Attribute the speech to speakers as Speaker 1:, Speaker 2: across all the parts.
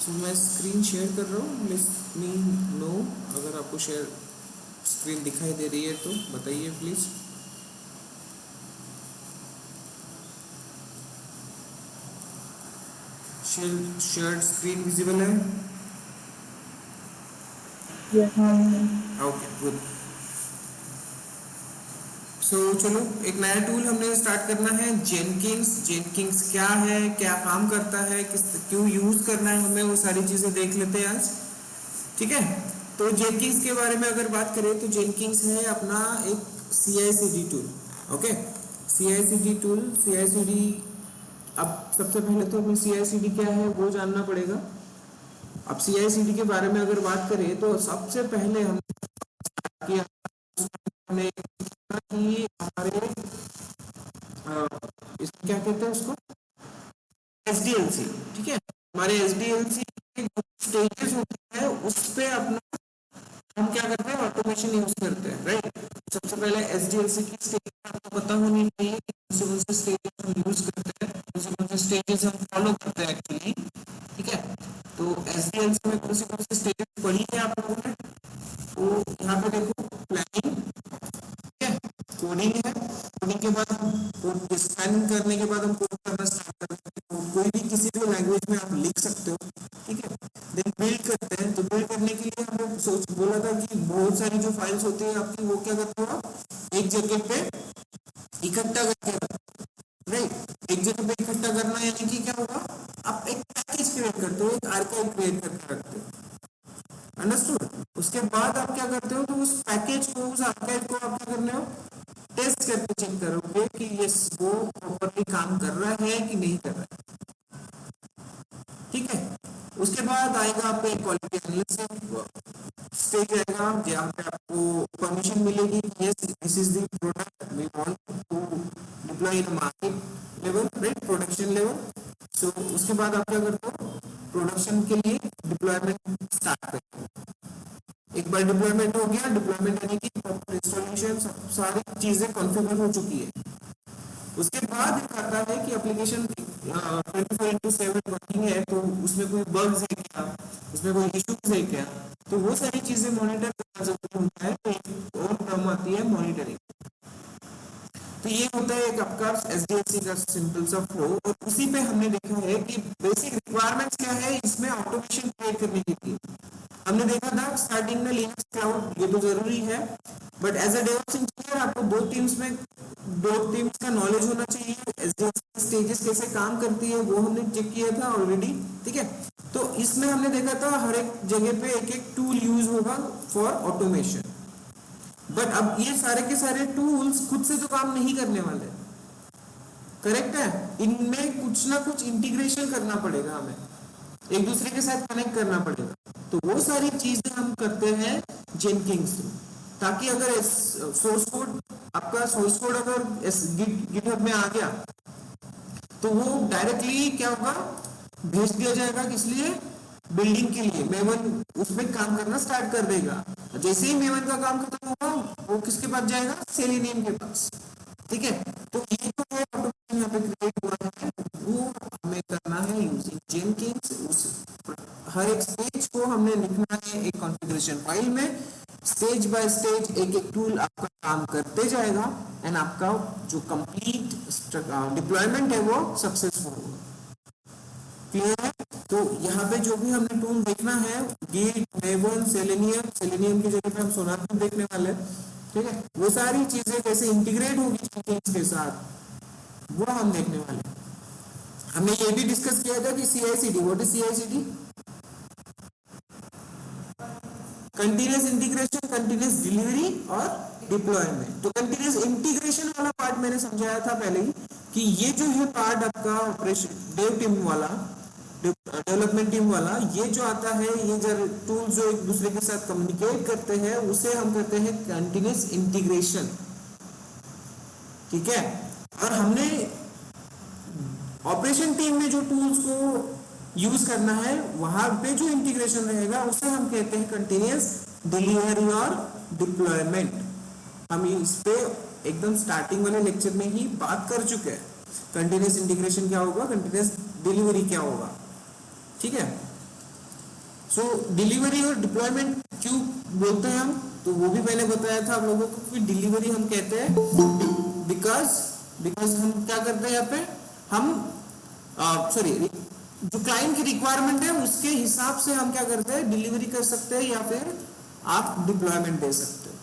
Speaker 1: तो मैं screen share कर रहा हूँ, लेट मी नो अगर आपको शेयर स्क्रीन दिखाई दे रही है तो बताइए प्लीज़। शेयर स्क्रीन विजिबल है?
Speaker 2: Yes.
Speaker 1: Okay good. सो चलो एक नया टूल हमने स्टार्ट करना है, जेनकिंग्स। जेनकिंग्स क्या है, क्या काम करता है, किस क्यों यूज़ करना है हमें, वो सारी चीज़ें देख लेते हैं आज। ठीक है, तो जेनकिंग्स के बारे में अगर बात करें तो जेनकिंग्स है अपना एक CI/CD tool. Okay, CI/CD tool, CI/CD। अब सबसे पहले तो हमें CI/CD क्या है वो जानना पड़ेगा। अब CI/CD के बारे में अगर बात करें तो सबसे पहले हम हमने कि हमारे इसको क्या कहते हैं, उसको SDLC। ठीक है, हमारे SDLC के स्टेजेस होते हैं उस पे अपना हम क्या करते हैं, ऑटोमेशन यूज करते हैं, राइट। सबसे पहले SDLC की स्टेज आपको पता होनी चाहिए कि कौन से स्टेजेस हम यूज करते हैं, कौन से स्टेजेस हम फॉलो करते हैं एक्चुअली। ठीक है, तो SDLC में कौन से स्टेजेस पढ़ी है आप लोगों ने? तो यहाँ पे देखो, प्लानिंग, ठीक है, कोडिंग है। कोडिंग के बाद कोड स्कैन करने के बाद हम कोड करना स्टार्ट करते हैं। तो कोई भी किसी भी लैंग्वेज में आप लिख सकते हो। ठीक है, देन बिल्ड करते हैं। तो बिल्ड करने के लिए हमने सोच बोला था कि बहुत सारी जो फाइल्स होती है आपकी वो क्या करते हो आप एक जगह पे इकट्ठा करके रखते हो, राइट। एक जगह पे इकट्ठा करना यानी कि क्या होगा, आप एक पैकेज क्रिएट करते हो, एक आर्काइव क्रिएट करके रखते हो। अंडरस्टूड? उसके बाद आप क्या करते हो, तो उस पैकेज को, उस आर्काइव को आप क्या करने हो, टेस्ट करके चेक करोगे कि यस वो प्रॉपरली काम कर रहा है कि नहीं कर रहा है। ठीक है, उसके बाद आएगा आपको एक क्वालिटी एनालिसिस स्टेज आएगा जहाँ पे आपको परमिशन मिलेगी कि yes this is the product we want to deploy in market level, right, production level. So उसके बाद आप क्या करते हो, प्रोडक्शन के लिए डिप्लॉयमेंट स्टार्ट करते हो। एक बार डिप्लॉयमेंट हो गया, डिप्लॉयमेंट यानी कि प्रॉपर इंस्टॉलेशन, सब सारी चीजें कॉन्फ़िगर हो चुकी है। उसके बाद एक आता है कि एप्लीकेशन 24/7 वर्किंग है, तो उसमें कोई बग्स है क्या, उसमें कोई इश्यूज है क्या, तो वो सारी चीजें मॉनिटर करना जरूरी होता है। तो एक और टर्म आती है मॉनिटरिंग। तो ये होता है एक आपका SDLC का सिंपल सा फ्लो। और उसी पे हमने देखा है कि बेसिक रिक्वायरमेंट्स क्या है इसमें ऑटोमेशन क्रिएट करने के लिए। हमने देखा था स्टार्टिंग में लिनक्स क्लाउड ये तो जरूरी है, but as a DevOps engineer आपको दो टीम्स का नॉलेज होना चाहिए। SDLC स्टेजेस कैसे काम करती है वो हमने चेक किया था ऑलरेडी। ठीक है, तो इसमें हमने देखा था हर एक जगह पे एक एक टूल यूज होगा फॉर ऑटोमेशन। बट अब ये सारे के सारे टूल्स खुद से तो काम नहीं करने वाले, करेक्ट है। इनमें कुछ ना कुछ इंटीग्रेशन करना पड़ेगा, हमें एक दूसरे के साथ कनेक्ट करना पड़ेगा। तो वो सारी चीजें हम करते हैं जेनकिंग्स थ्रू, ताकि अगर सोर्स कोड, आपका सोर्स कोड अगर गिटहब में आ गया तो वो डायरेक्टली क्या होगा, भेज दिया जाएगा, किस लिए, बिल्डिंग के लिए। मेवन उसमें काम करना स्टार्ट कर देगा। जैसे ही मेवन का काम खत्म होगा वो किसके पास जाएगा, सेलेनियम के पास। ठीक है, तो ये जो है ऑटोमेशन यहाँ पे क्रिएट हुआ है वो हमें करना है यूजिंग जेनकिंग्स। उस हर एक स्टेज को हमने लिखना है एक कॉन्फ़िगरेशन फाइल में, स्टेज बाय स्टेज एक एक टूल आपका काम करते जाएगा एंड आपका जो कंप्लीट डिप्लॉयमेंट है वो सक्सेसफुल होगा। क्लियर है? तो यहाँ पे जो भी हमने टूल देखना है, गिट, मेवन, सेलेनियम, सेलेनियम की जगह पे हम सोनार देखने वाले हैं। ठीक है, वो सारी चीजें कैसे इंटीग्रेट होगी जेनकिंग्स के साथ वो हम देखने वाले हैं। हमने ये भी डिस्कस किया था कि CI/CD, what is CI/CD? Continuous integration, continuous delivery और डिप्लॉयमेंट। तो कंटिन्यूस इंटीग्रेशन वाला पार्ट मैंने समझाया था पहले ही कि ये जो है पार्ट आपका ऑपरेशन डेव टीम वाला, डेवलपमेंट टीम वाला, ये जो आता है, ये जो टूल जो एक दूसरे के साथ कम्युनिकेट करते हैं उसे हम कहते हैं कंटिन्यूस इंटीग्रेशन। ठीक है, और हमने ऑपरेशन टीम में जो टूल्स को यूज करना है वहां पे जो इंटीग्रेशन रहेगा उसे हम कहते हैं कंटिन्यूस डिलीवरी और डिप्लॉयमेंट। हम इस पे एकदम स्टार्टिंग वाले लेक्चर में ही बात कर चुके हैं। कंटिन्यूस इंटीग्रेशन क्या होगा, कंटिन्यूस डिलीवरी क्या होगा। ठीक है, सो डिलीवरी और डिप्लॉयमेंट क्यों बोलते हैं हम, तो वो भी मैंने बताया था आप लोगों को कि डिलीवरी हम कहते हैं बिकॉज हम क्या करते हैं यहाँ पे, हम सॉरी जो क्लाइंट की रिक्वायरमेंट है उसके हिसाब से हम क्या करते हैं, डिलीवरी कर सकते हैं या फिर आप डिप्लॉयमेंट दे सकते हो।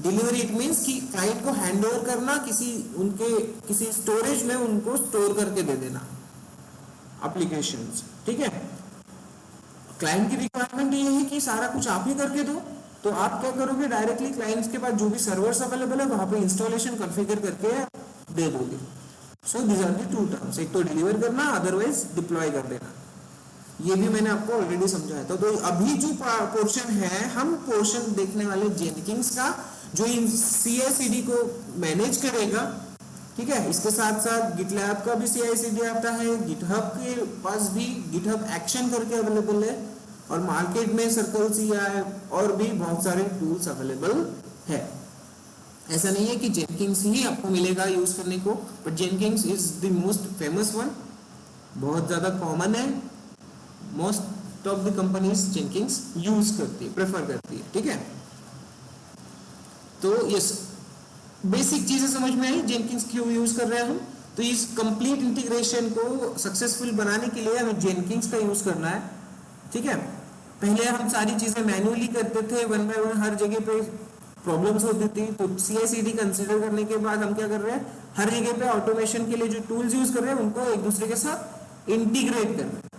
Speaker 1: डिलीवरी इट मींस कि क्लाइंट को हैंड ओवर करना, किसी स्टोरेज में उनको स्टोर करके दे देना एप्लीकेशंस, ठीक है। क्लाइंट की रिक्वायरमेंट ये है कि सारा कुछ आप ही करके दो, तो आप क्या करोगे, डायरेक्टली क्लाइंट्स के पास जो भी सर्वर्स अवेलेबल है वहां पे इंस्टॉलेशन कॉन्फ़िगर करके दे दोगे। So this are the two terms, एक तो डिलीवर करना, अदरवाइज डिप्लॉय कर देना। ये भी मैंने आपको ऑलरेडी समझाया था। तो अभी जो पोर्शन है, हम पोर्शन देखने वाले जेनकिंस का, जो इन CI/CD को मैनेज करेगा, ठीक है। इसके साथ साथ गिटलैब का भी CI/CD आता है, गिटहब के पास भी गिटहब एक्शन करके अवेलेबल है, और मार्केट में सर्कल CI और भी बहुत सारे टूल्स अवेलेबल है। ऐसा नहीं है कि जेनकिंस ही आपको मिलेगा यूज करने को, but Jenkins is the most famous one, बहुत ज्यादा कॉमन है, most of the companies Jenkins use करती है, प्रेफर करती है, ठीक है। तो यस, बेसिक चीजें समझ में आई जेनकिंस क्यों यूज कर रहे हैं हम। तो इस कंप्लीट इंटीग्रेशन को सक्सेसफुल बनाने के लिए हमें जेनकिंस का यूज करना है, ठीक है। पहले हम सारी चीजें मैन्युअली करते थे, वन बाय वन, हर जगह पे प्रॉब्लम्स होती थी। तो CI/CD कंसीडर करने के बाद हम क्या कर रहे हैं, हर जगह पे ऑटोमेशन के लिए जो टूल्स यूज कर रहे हैं उनको एक दूसरे के साथ इंटीग्रेट कर रहे हैं।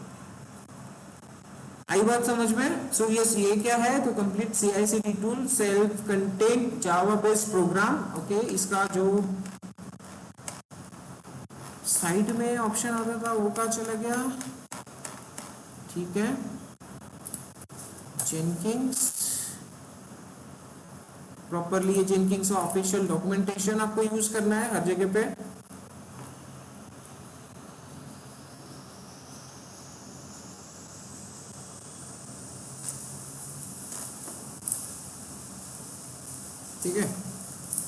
Speaker 1: आई बात समझ में। सो यस, ये क्या है, तो complete CI/CD tool, self content Java based program, okay. इसका जो साइड में ऑप्शन आता था वो कहाँ चला गया, ठीक है। जेनकिंस प्रॉपरली, ये जेनकिंस का ऑफिशियल डॉक्यूमेंटेशन आपको यूज करना है हर जगह पे। ठीक है।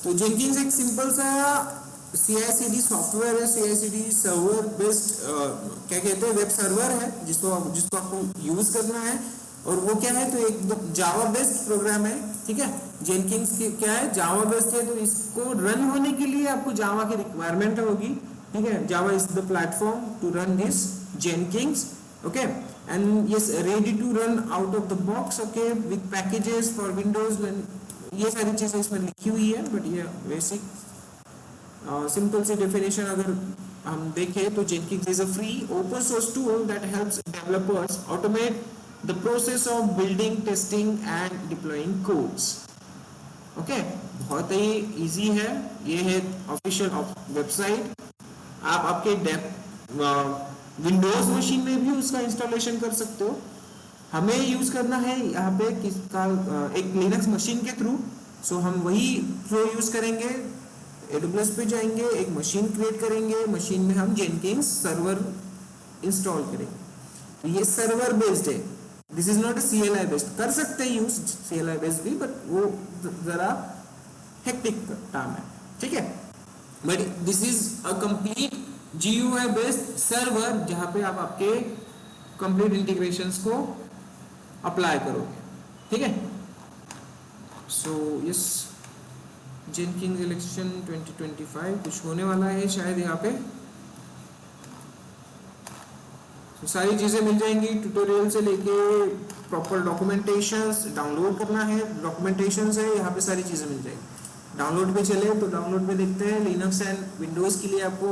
Speaker 1: तो जेनकिंस एक सिंपल सा CI/CD सॉफ्टवेयर है, CI/CD सर्वर बेस्ड, क्या कहते हैं, वेब सर्वर है, जिसको आपको यूज करना है। और वो क्या है, तो एक जावा बेस्ड प्रोग्राम है, ठीक है। जेनकिंस क्या है, जावा बेस्ड है, तो इसको रन होने के लिए आपको जावा की रिक्वायरमेंट होगी, ठीक है। Java is the platform to run this Jenkins, okay. And yes, ready to run out of the box, okay, with packages for Windows. ये सारी चीजें इसमें लिखी हुई है, बट ये बेसिक सिंपल सी डेफिनेशन अगर हम देखें तो Jenkins is a free open source tool that helps developers automate the process of building, testing and deploying codes, okay. बहुत ही इजी है। ये है ऑफिशियल वेबसाइट। आप आपके विंडोज मशीन में भी उसका इंस्टॉलेशन कर सकते हो। हमें यूज करना है यहाँ पे किसका, एक लिनक्स मशीन के थ्रू। सो हम वही फ्लो यूज करेंगे, AWS पे जाएंगे, एक मशीन क्रिएट करेंगे, मशीन में हम जेनकिंस सर्वर इंस्टॉल करेंगे। तो ये सर्वर बेस्ड है, this is not CLI based. कर सकते हैं यूज CLI बेस्ड भी, बट वो जरा हेक्टिक काम है, ठीक है। But this is a complete GUI based server, जहां पे आप आपके कंप्लीट इंटीग्रेशंस को अप्लाई करोगे, ठीक है। सो यस, जेनकिंस इलेक्शन 2025 कुछ होने वाला है शायद यहाँ पे। तो सारी चीजें मिल जाएंगी, ट्यूटोरियल से लेके प्रॉपर डॉक्यूमेंटेशंस डाउनलोड करना है, डॉक्यूमेंटेशंस है यहाँ पे, सारी चीजें मिल जाएंगी। डाउनलोड पे चले तो डाउनलोड पे देखते हैं, लिनक्स एंड विंडोज के लिए आपको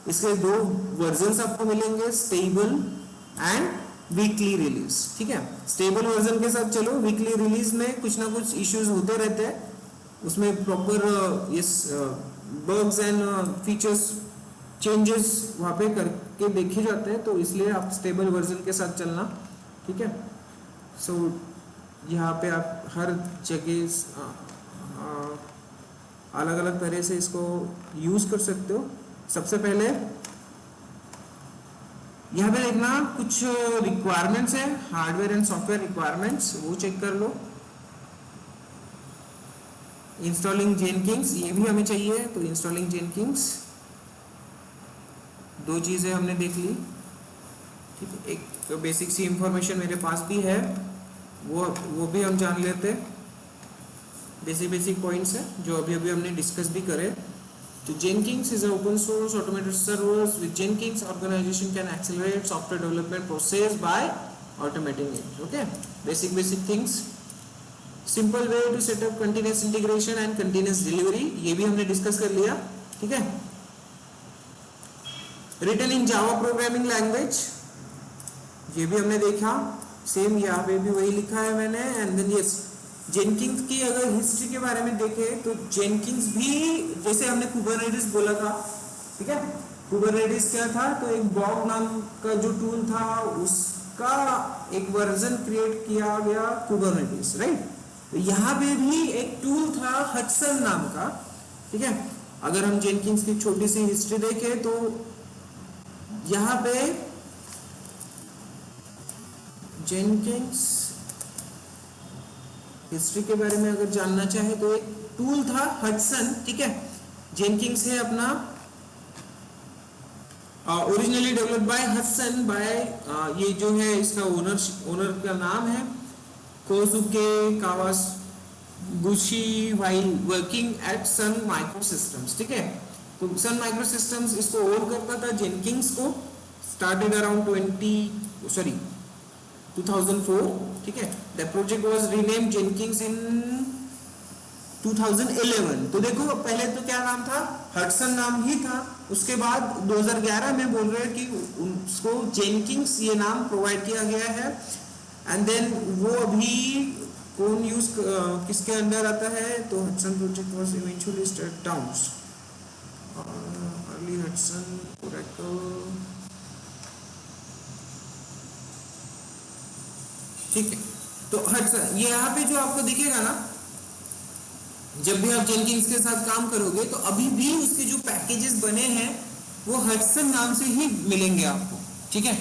Speaker 1: इसके 2 वर्जन्स आपको मिलेंगे, स्टेबल एंड वीकली रिलीज, ठीक है। स्टेबल वर्जन के साथ चलो, वीकली रिलीज में कुछ ना कुछ इश्यूज होते रहते हैं, उसमें proper yes bugs and features changes वहाँ पे करके देखे जाते हैं, तो इसलिए आप स्टेबल वर्जन के साथ चलना, ठीक है। सो यहाँ पे आप हर जगह अलग अलग तरह से इसको यूज कर सकते हो। सबसे पहले यहाँ पे देखना कुछ रिक्वायरमेंट्स है, हार्डवेयर एंड सॉफ्टवेयर रिक्वायरमेंट्स, वो चेक कर लो। इंस्टॉलिंग जेनकिंस, ये भी हमें चाहिए, तो इंस्टॉलिंग जेनकिंस 2 चीजें हमने देख ली, ठीक है। एक बेसिक सी इंफॉर्मेशन मेरे पास भी है, वो भी हम जान लेते हैं। बेसिक पॉइंट्स है जो अभी अभी हमने डिस्कस भी करे। तो Jenkins is an open source automated servers. With Jenkins, organization can accelerate software development process by automating it. Okay, basic things. Simple way to set up continuous integration and continuous delivery, ये भी हमने discuss कर लिया। ठीक है। Written in Java programming language, ये भी हमने देखा। सेम यहाँ पे भी वही लिखा है मैंने। एंड देन यस, जेनकिंस की अगर हिस्ट्री के बारे में देखें तो जेनकिंस भी जैसे हमने कुबरनेटिस बोला था, ठीक है, कुबरनेटिस क्या था, तो एक बॉग नाम का जो टूल था उसका एक वर्जन क्रिएट किया गया कुबरनेटिस, राइट। तो यहाँ पे भी एक टूल था हडसन नाम का, ठीक है। अगर हम जेनकिंस की छोटी सी हिस्ट्री देखें तो यहाँ पे जेनकिंस हिस्ट्री के बारे में अगर जानना चाहे तो एक टूल था हडसन, ठीक है। जेनकिंस है अपना originally developed by Hudson by ये जो है इसका ओनर का नाम है Kohsuke Kawaguchi while working at Sun Microsystems, ठीक है। तो सन माइक्रोसिस्टम्स इसको ओन करता था जेनकिंस को। स्टार्टेड अराउंड 2004, ठीक है। The project was renamed Jenkins in 2011। तो देखो पहले तो क्या नाम था, हडसन नाम ही था। उसके बाद 2011 में बोल रहे हैं कि उसको जेनकिंस ये नाम प्रोवाइड किया गया है। एंड देन वो अभी कौन यूज किसके अंडर आता है, तो Hudson project was eventually step down. Early Hudson Oracle, ठीक है। तो हडसन ये यहाँ पे जो आपको दिखेगा ना, जब भी आप जेनकिंस के साथ काम करोगे तो अभी भी उसके जो पैकेजेस बने हैं वो हडसन नाम से ही मिलेंगे आपको, ठीक है।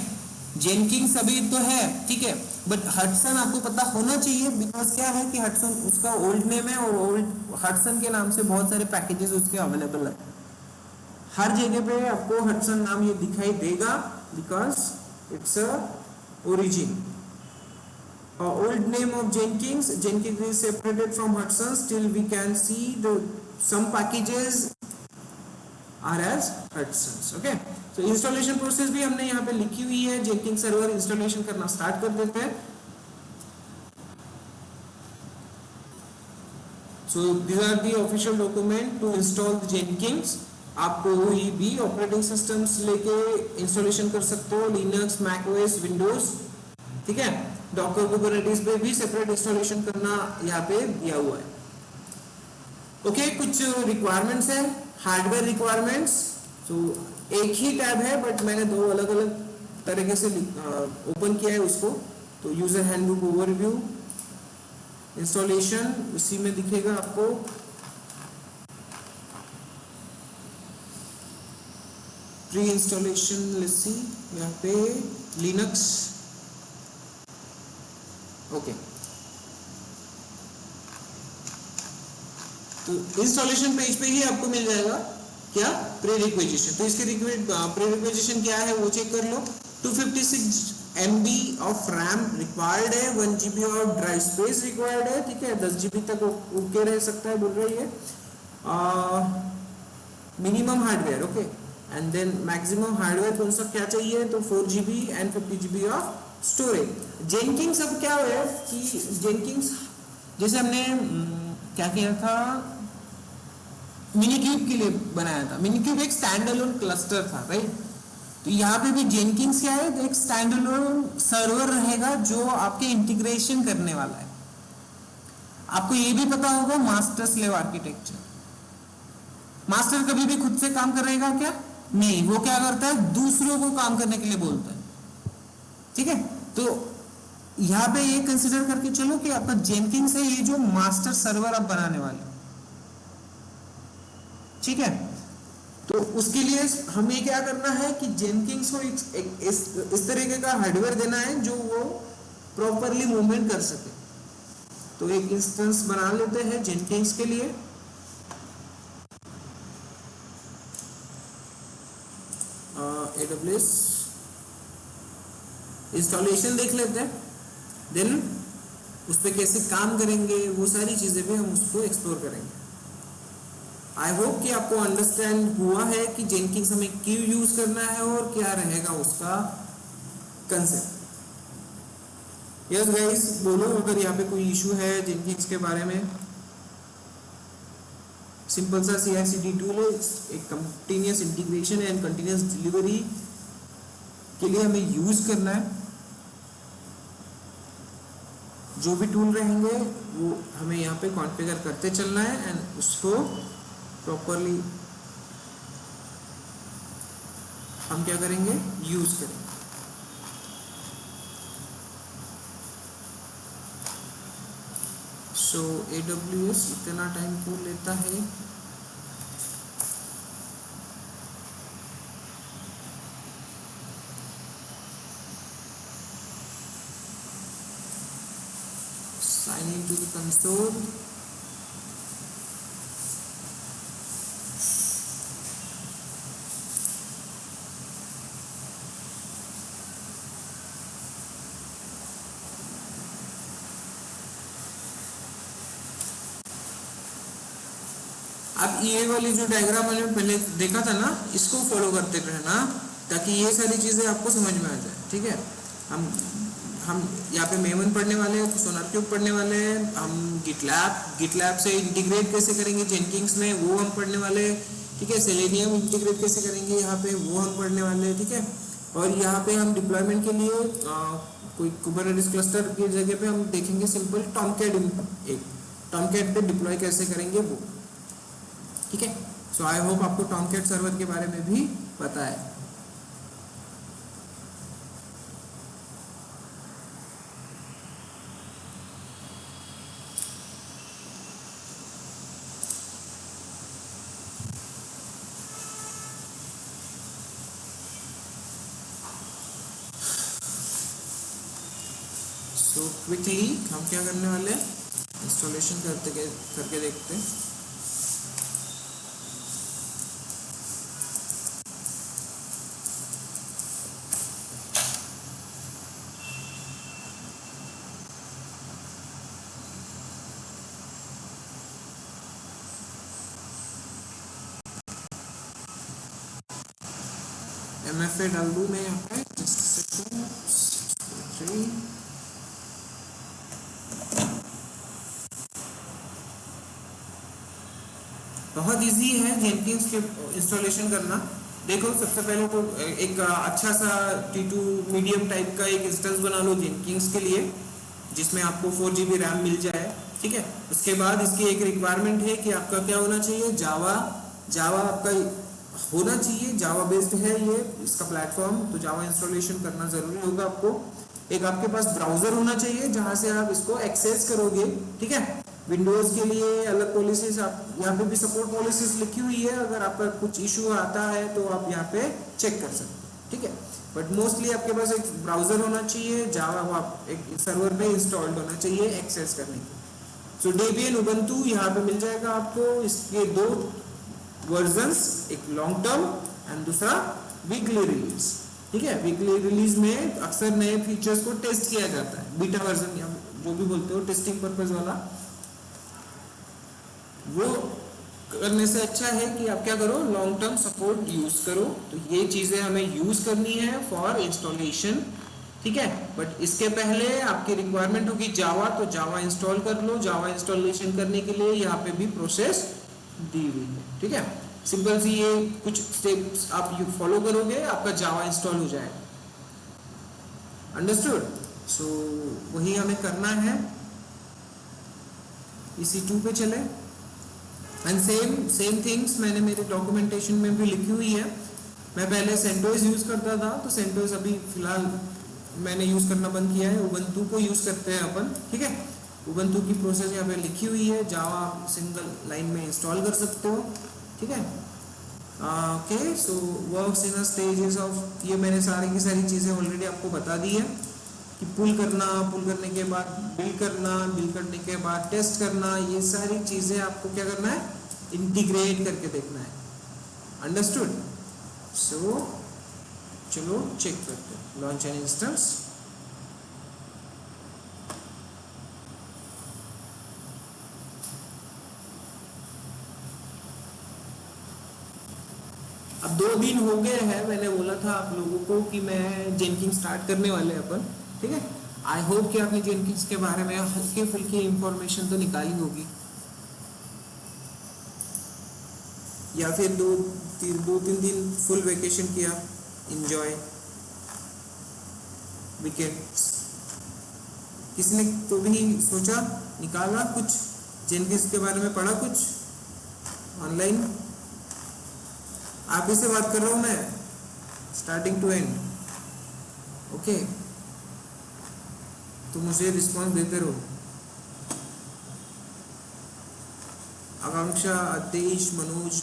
Speaker 1: जेनकिंस अभी तो है, ठीक है, बट हडसन आपको पता होना चाहिए, बिकॉज क्या है कि हडसन उसका ओल्ड नेम है और ओल्ड हडसन के नाम से बहुत सारे पैकेजेस उसके अवेलेबल है। हर जगह पे आपको हडसन नाम ये दिखाई देगा because it's a origin. Old name of Jenkins is separated from Hudson. Still we can see some packages are as Hudson's. Okay, so installation process भी हमने यहाँ पे लिखी हुई है। Jenkins server installation करना start कर देते हैं। So these are the official document to install Jenkins। आप कोई भी ऑपरेटिंग सिस्टम्स लेके इंस्टॉलेशन कर सकते हो, लिनक्स, मैक ओएस, विंडोज, ठीक है। डॉकर कुबरनेटिस पे भी सेपरेट इंस्टॉलेशन करना यहाँ पे दिया हुआ है। ओके, कुछ रिक्वायरमेंट्स है, हार्डवेयर रिक्वायरमेंट्स। तो एक ही टैब है बट मैंने दो अलग अलग तरीके से ओपन किया है उसको। तो यूजर हैंडबुक ओवरव्यू, इंस्टॉलेशन उसी में दिखेगा आपको। प्री इंस्टॉलेशन लेट्स सी, यहाँ पे लिनक्स, ओके। तो इंस्टॉलेशन पेज पे ही आपको मिल जाएगा क्या, प्री रिक्वेजिशन। तो इसके प्री रिक्वेजिशन क्या है वो चेक कर लो। 256 MB ऑफ रैम रिक्वायर्ड है, 1 GB of drive space required है, ठीक है। 10 GB तक ओके रह सकता है बोल रही है। Minimum hardware, okay. And then maximum hardware कौन सा क्या चाहिए, तो 4 GB and 50 GB of storage. Jenkins अब क्या है कि जेनकिंस जैसे हमने क्या किया था, मिनीक्यूब के लिए बनाया था। मिनीक्यूब एक स्टैंड अलोन क्लस्टर था, राइट। तो यहाँ पे भी जेनकिंस क्या है, एक स्टैंड अलोन सर्वर रहेगा जो आपके इंटीग्रेशन करने वाला है। आपको ये भी पता होगा मास्टर स्लेव आर्किटेक्चर। मास्टर कभी भी खुद से काम करेगा क्या, नहीं, वो क्या करता है, दूसरों को काम करने के लिए बोलता है, ठीक है। तो यहाँ पे ये कंसिडर करके चलो कि आपका जेनकिंस है ये जो मास्टर सर्वर आप बनाने वाले, ठीक है। तो उसके लिए हमें क्या करना है कि जेनकिंस को इस तरीके का हार्डवेयर देना है जो वो प्रॉपरली मूवमेंट कर सके। तो एक इंस्टेंस बना लेते हैं जेनकिंस के लिए। AWS इंस्टॉलेशन देख लेते हैं। देन उस पर कैसे काम करेंगे, वो सारी चीज़ें भी हम उसको एक्सप्लोर करेंगे। आई होप कि आपको अंडरस्टैंड हुआ है कि जेनकिंस हमें क्यों यूज करना है और क्या रहेगा उसका कंसेप्ट। यस गाइस, बोलो अगर यहाँ पे कोई इशू है जेनकिंस के बारे में। सिंपल सा CI/CD टूल है, एक continuous integration and continuous delivery के लिए हमें यूज करना है। जो भी टूल रहेंगे वो हमें यहाँ पे कॉन्फ़िगर करते चलना है एंड उसको प्रॉपरली हम क्या करेंगे, यूज करेंगे। सो AWS इतना टाइम क्यों लेता है? Sign in to the console. अब ये वाली जो डायग्राम मैंने पहले देखा था ना, इसको फॉलो करते रहना ताकि ये सारी चीज़ें आपको समझ में आ जाए। ठीक है, हम यहाँ पे मेमन पढ़ने वाले हैं, सोनारक्यूब पढ़ने वाले हैं, हम गिटलैब से इंटीग्रेट कैसे करेंगे जेनकिंस में वो हम पढ़ने वाले हैं। ठीक है, सेलेनियम इंटीग्रेट कैसे करेंगे यहाँ पे वो हम पढ़ने वाले हैं। ठीक है, और यहाँ पे हम डिप्लॉयमेंट के लिए कोई कुबरनेटिस क्लस्टर की जगह पे हम देखेंगे सिंपल टॉमकैट पे डिप्लॉय कैसे करेंगे वो। ठीक है, सो आई होप आपको टॉमकैट सर्वर के बारे में भी पता है। सो क्विकली हम क्या करने वाले हैं, इंस्टॉलेशन करके देखते हैं। MFA डाल दूँ मैं यहाँ पे, बहुत इजी है जेनकिंस के इंस्टॉलेशन करना। देखो सबसे पहले तो एक अच्छा सा T2 मीडियम टाइप का एक इंस्टेंस बना लो जेनकिंस के लिए, जिसमें आपको 4 GB रैम मिल जाए। ठीक है, उसके बाद इसकी एक रिक्वायरमेंट है कि आपका क्या होना चाहिए, जावा आपका होना चाहिए। जावा बेस्ड है ये इसका प्लेटफॉर्म, तो जावा इंस्टॉलेशन करना जरूरी होगा आपको। एक आपके पास ब्राउजर होना चाहिए जहां से आप इसको एक्सेस करोगे। ठीक है, विंडोज के लिए अलग पॉलिसीज, आप यहाँ पे भी सपोर्ट पॉलिसीज लिखी हुई है, अगर आपका कुछ इशू आता है तो आप यहाँ पे चेक कर सकते हैं। ठीक है, बट मोस्टली आपके पास एक ब्राउजर होना चाहिए, जावा एक सर्वर पे इंस्टॉल्ड होना चाहिए एक्सेस करने के। सो डेबियन उबंटू यहाँ पे मिल जाएगा आपको। इसके दो वर्जन्स, एक लॉन्ग टर्म एंड दूसरा वीकली रिलीज। ठीक है, वीकली रिलीज में अक्सर नए फीचर्स को टेस्ट किया जाता है, बीटा वर्जन या जो भी बोलते हो टेस्टिंग पर्पज वाला, वो करने से अच्छा है कि आप क्या करो, लॉन्ग टर्म सपोर्ट यूज करो। तो ये चीजें हमें यूज करनी है फॉर इंस्टॉलेशन। ठीक है, बट इसके पहले आपकी रिक्वायरमेंट होगी जावा, तो जावा इंस्टॉल कर लो। जावा इंस्टॉलेशन करने के लिए यहाँ पे भी प्रोसेस दी हुई है। ठीक है, सिंपल सी ये कुछ स्टेप्स आप फॉलो करोगे, आपका जावा इंस्टॉल हो जाएगा। अंडरस्टूड? सो वही हमें करना है। EC2 पे चले एंड सेम थिंग्स मैंने मेरे डॉक्यूमेंटेशन में भी लिखी हुई है। मैं पहले सेंटोस यूज करता था, तो सेंटोस अभी फिलहाल मैंने यूज करना बंद किया है, उबंटू को यूज करते हैं अपन। ठीक है, उबंटू की प्रोसेस यहाँ पे लिखी हुई है, जावा आप सिंगल लाइन में इंस्टॉल कर सकते हो। ठीक है, okay, so works in stages of, ये मैंने सारी की सारी चीज़ें ऑलरेडी आपको बता दी है कि पुल करने के बाद बिल्ड करने के बाद टेस्ट करना, ये सारी चीज़ें आपको क्या करना है, इंटीग्रेट करके देखना है। अंडरस्टूड? सो चलो चेक करते हैं। लॉन्च एन इंस्टेंस, दिन हो गए हैं, मैंने बोला था आप लोगों को कि मैं जेनकिंग्स स्टार्ट करने वाले हैं अपन, ठीक है। आई होप कि आपने जेनकिंग्स के बारे में हल्की फुल्की इंफॉर्मेशन तो निकाली होगी, या फिर दो तीन दिन फुल वेकेशन किया, एंजॉय वीकेंड। किसी ने तो भी सोचा, निकाला कुछ जेनकिंग्स के बारे में, पढ़ा कुछ ऑनलाइन? आप ही से बात कर रहा हूं मैं, स्टार्टिंग टू एंड, ओके। तो मुझे रिस्पॉन्स देते रहो। आकांक्षा, आदेश, मनोज,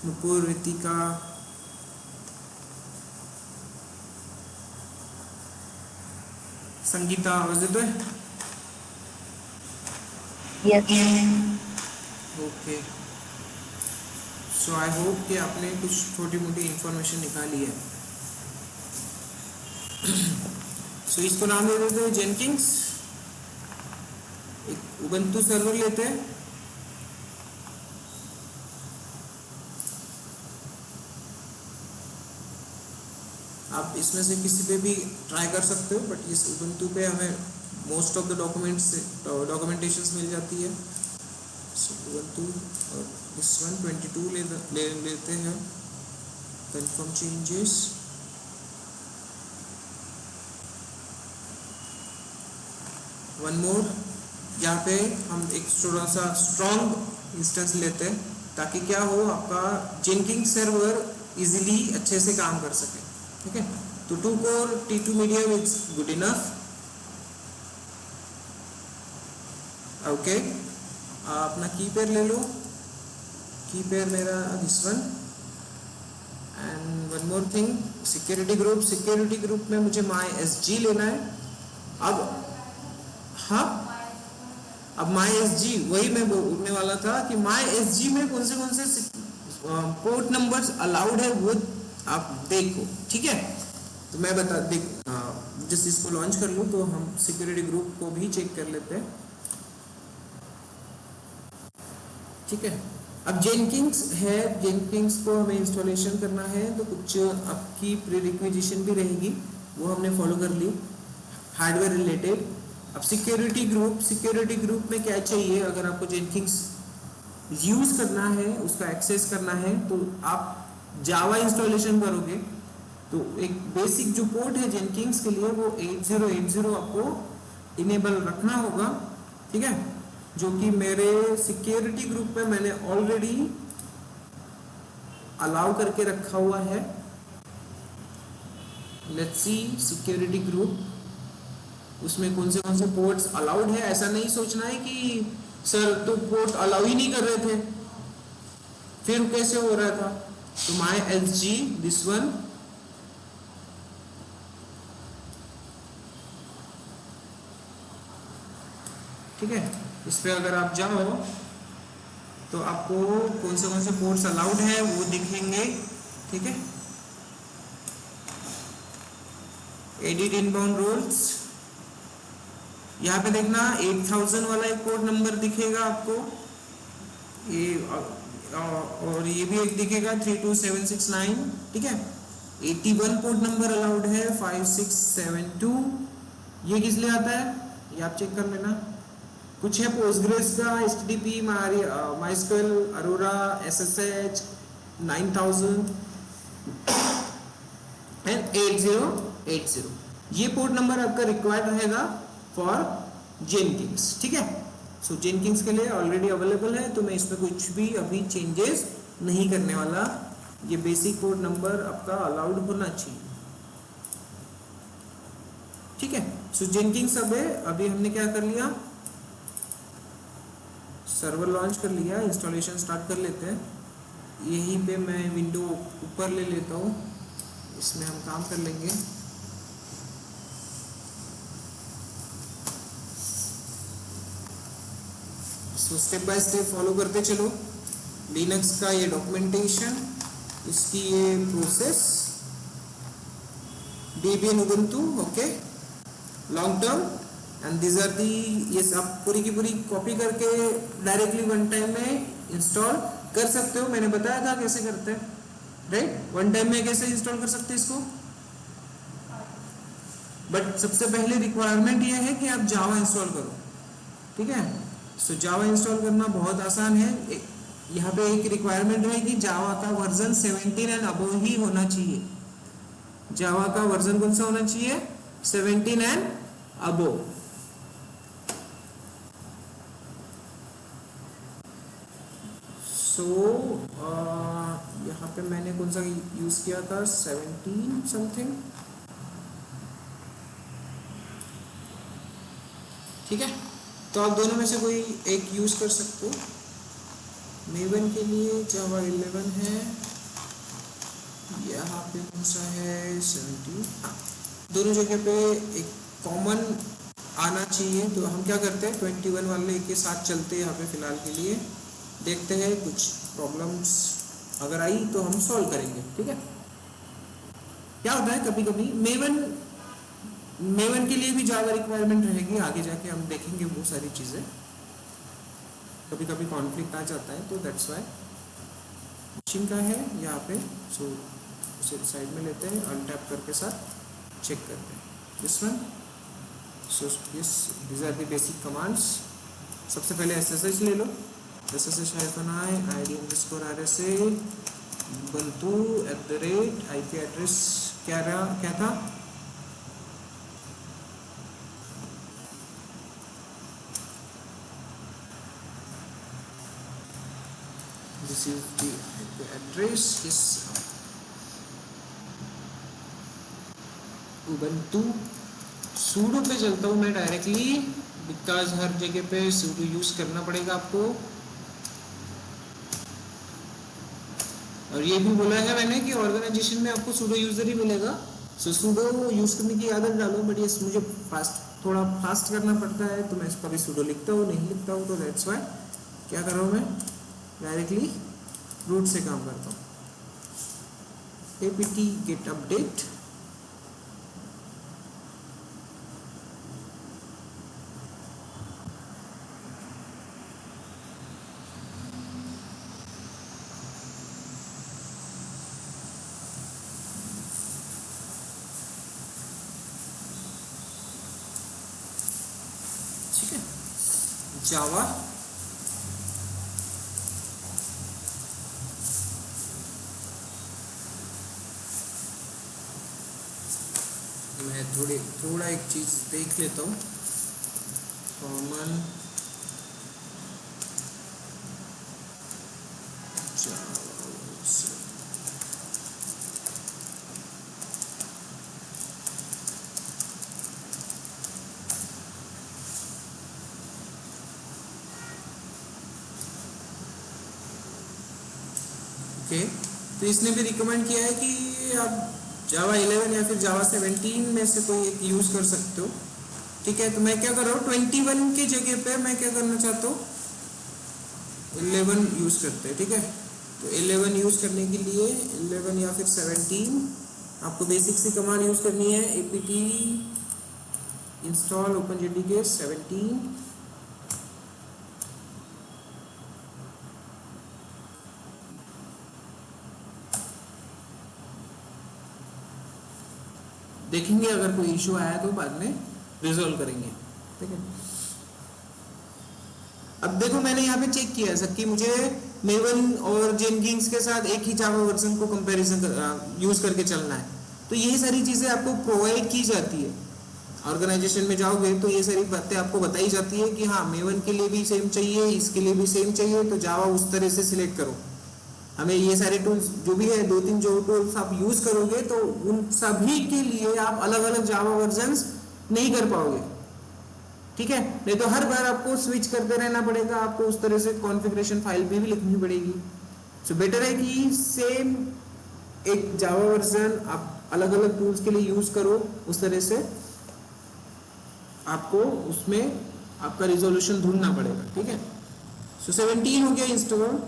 Speaker 1: नुपुर, रितिका, संगीता, आवाज देते हैं?
Speaker 2: Yes.
Speaker 1: Okay, so I hope कि आपने कुछ छोटी मोटी इंफॉर्मेशन निकाली है। सो इसको नाम दे देते हैं जेनकिंग्स। एक उबंटू सर्वर लेते हैं, आप इसमें से किसी पे भी ट्राई कर सकते हो, बट इस उबंटू पे हमें मोस्ट ऑफ द डॉक्यूमेंटेशंस मिल जाती है। उबंटू और इस 122 लेते हैं, कंफर्म चेंजेस, वन मोर। यहाँ पे हम एक थोड़ा सा स्ट्रॉन्ग इंस्टेंस लेते हैं, ताकि क्या हो, आपका जेनकिंग्स सर्वर इजीली अच्छे से काम कर सके, ठीक है। तो 2 core T2 medium is good enough, okay. अपना की पेयर ले लो, की पेयर मेरा this one. And one more thing, security group में मुझे MySG लेना है। अब हाँ, अब MySG, वही मैं बोलने वाला था कि MySG में कौन से पोर्ट नंबर्स अलाउड है वो आप देखो, ठीक है। तो मैं जिस इसको लॉन्च कर लूँ तो हम सिक्योरिटी ग्रुप को भी चेक कर लेते हैं, ठीक है। अब जेनकिंग्स है, जेनकिंग्स को हमें इंस्टॉलेशन करना है, तो कुछ आपकी प्री रिक्विजिशन भी रहेगी, वो हमने फॉलो कर ली, हार्डवेयर रिलेटेड। अब सिक्योरिटी ग्रुप में क्या चाहिए, अगर आपको जेनकिंग्स यूज करना है, उसका एक्सेस करना है, तो आप जावा इंस्टॉलेशन करोगे तो एक बेसिक जो पोर्ट है जेनकिंग्स के लिए वो 8080 आपको इनेबल रखना होगा, ठीक है, जो कि मेरे सिक्योरिटी ग्रुप में मैंने ऑलरेडी अलाउ करके रखा हुआ है। लेट्स सी सिक्योरिटी ग्रुप, उसमें कौन से पोर्ट्स अलाउड है। ऐसा नहीं सोचना है कि सर तो पोर्ट अलाउ ही नहीं कर रहे थे, फिर कैसे हो रहा था। तो MySG दिस वन, ठीक है। इस पे अगर आप जाओ तो आपको कौन से पोर्ट्स अलाउड है वो दिखेंगे, ठीक है। एडिट इनबाउंड रूल्स, यहाँ पे देखना 8000 वाला एक पोर्ट नंबर दिखेगा आपको, ये और ये भी एक दिखेगा 32769, ठीक है। 81 पोर्ट नंबर अलाउड है, 5672, ये किस लिए आता है ये आप चेक कर लेना। कुछ है पोस्टग्रेस का, HTTP, MySQL, Arora, SSH 9000 and 8080, ये पोर्ट नंबर आपका रिक्वायर्ड रहेगा फॉर जेनकिंग्स, ठीक है। सो जेनकिंग्स के लिए ऑलरेडी अवेलेबल है, तो मैं इसमें कुछ भी अभी चेंजेस नहीं करने वाला। ये बेसिक पोर्ट नंबर आपका अलाउड होना चाहिए, ठीक है। सो जेनकिंग्स अब है, अभी हमने क्या कर लिया, सर्वर लॉन्च कर लिया, इंस्टॉलेशन स्टार्ट कर लेते हैं। यहीं पे मैं विंडो ऊपर ले लेता हूँ, इसमें हम काम कर लेंगे। So step by step follow करते चलो। लिनक्स का ये डॉक्यूमेंटेशन, इसकी ये प्रोसेस, Debian Ubuntu, ओके, long term, and this are the, ये सब पूरी की पूरी कॉपी करके डायरेक्टली वन टाइम में इंस्टॉल कर सकते हो, मैंने बताया था कैसे करते हैं, राइट। वन टाइम में कैसे इंस्टॉल कर सकते हैं इसको, बट सबसे पहले रिक्वायरमेंट ये है कि आप जावा इंस्टॉल करो, ठीक है। सो जावा इंस्टॉल करना बहुत आसान है। यहाँ पे एक रिक्वायरमेंट है कि जावा का वर्जन 17 एंड अबव ही होना चाहिए। जावा का वर्जन कौन सा होना चाहिए, 17 एंड अबव। सो यहाँ पे मैंने कौन सा यूज किया था, 17 समथिंग, ठीक है। तो आप दोनों में से कोई एक यूज कर सकते हो। मेवन के लिए जावा 11 है, यहाँ पे कौन सा है 17। दोनों जगह पे एक कॉमन आना चाहिए। तो हम क्या करते हैं 21 वाले के साथ चलते हैं यहाँ पे फिलहाल के लिए, देखते हैं कुछ प्रॉब्लम्स अगर आई तो हम सॉल्व करेंगे, ठीक है। क्या होता है कभी कभी मेवन के लिए भी जावा रिक्वायरमेंट रहेगी, आगे जाके हम देखेंगे वो सारी चीज़ें। कभी कभी कॉन्फ्लिक्ट आ जाता है, तो दैट्स वाई मशीन का है यहाँ पे। सो उसे साइड में लेते हैं, अनटैप करके साथ चेक करते हैं this one. So this are the basic commands. सबसे पहले एसएसएच ले लो, SSH -i id_rsa ubuntu @IP address क्या था, this is the IP address इस ubuntu। sudo पे चलता हूँ मैं डायरेक्टली, बिकॉज हर जगह पे sudo यूज करना पड़ेगा आपको। और ये भी बोला है मैंने कि ऑर्गेनाइजेशन में आपको sudo यूजर ही मिलेगा। सो sudo यूज करने की आदत डालो, बट ये मुझे थोड़ा फास्ट करना पड़ता है, तो मैं कभी sudo लिखता हूँ नहीं लिखता हूँ, तो दैट्स वाई क्या कर रहा हूँ मैं डायरेक्टली रूट से काम करता हूँ। apt get update, ठीक है। जावा मैं थोड़ा एक चीज देख लेता हूँ, कॉमन ओके। तो इसने भी रिकमेंड किया है कि आप जावा 11 या फिर जावा 17 में से कोई एक यूज कर सकते हो, ठीक है। तो मैं क्या कर रहा हूँ 21 के जगह पे मैं क्या करना चाहता हूँ 11 यूज करते हैं, ठीक है। तो 11 यूज करने के लिए 11 या फिर 17 आपको बेसिक सी कमांड यूज करनी है, apt इंस्टॉल openjdk 17। देखेंगे अगर कोई इशू आया तो बाद में रिजॉल्व करेंगे, ठीक है। अब देखो मैंने यहाँ पे चेक किया है कि मुझे मेवन और जेनकिंस के साथ एक ही जावा वर्जन को कंपैरिजन यूज करके चलना है। तो ये सारी चीजें आपको प्रोवाइड की जाती है, ऑर्गेनाइजेशन में जाओगे तो ये सारी बातें आपको बताई जाती है कि हाँ मेवन के लिए भी सेम चाहिए, इसके लिए भी सेम चाहिए, तो जावा उस तरह से सिलेक्ट करो। हमें ये सारे टूल्स जो भी है 2-3 जो टूल्स आप यूज करोगे तो उन सभी के लिए आप अलग अलग जावा वर्जन्स नहीं कर पाओगे, ठीक है। नहीं तो हर बार आपको स्विच करते रहना पड़ेगा, आपको उस तरह से कॉन्फ़िगरेशन फाइल भी लिखनी पड़ेगी। सो बेटर है कि सेम एक जावा वर्जन आप अलग अलग टूल्स के लिए यूज करो, उस तरह से आपको उसमें आपका रिजोल्यूशन ढूंढना पड़ेगा, ठीक है। सो 17 हो गया इंस्टॉल।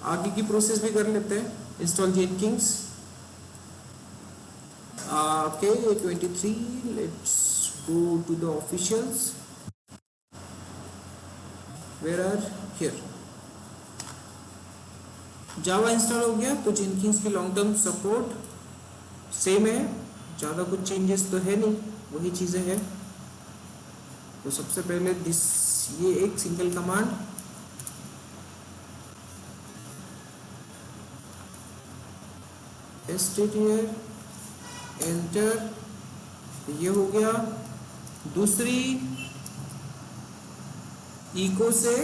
Speaker 1: आगे की प्रोसेस भी कर लेते हैं, install Jenkins. Okay 23, let's go to the officials, where are here. Java install हो गया तो जेनकिंस की लॉन्ग टर्म सपोर्ट सेम है, ज़्यादा कुछ चेंजेस तो है नहीं, वही चीज़ें हैं। तो सबसे पहले दिस ये एक सिंगल कमांड str एंटर, ये हो गया। दूसरी इको से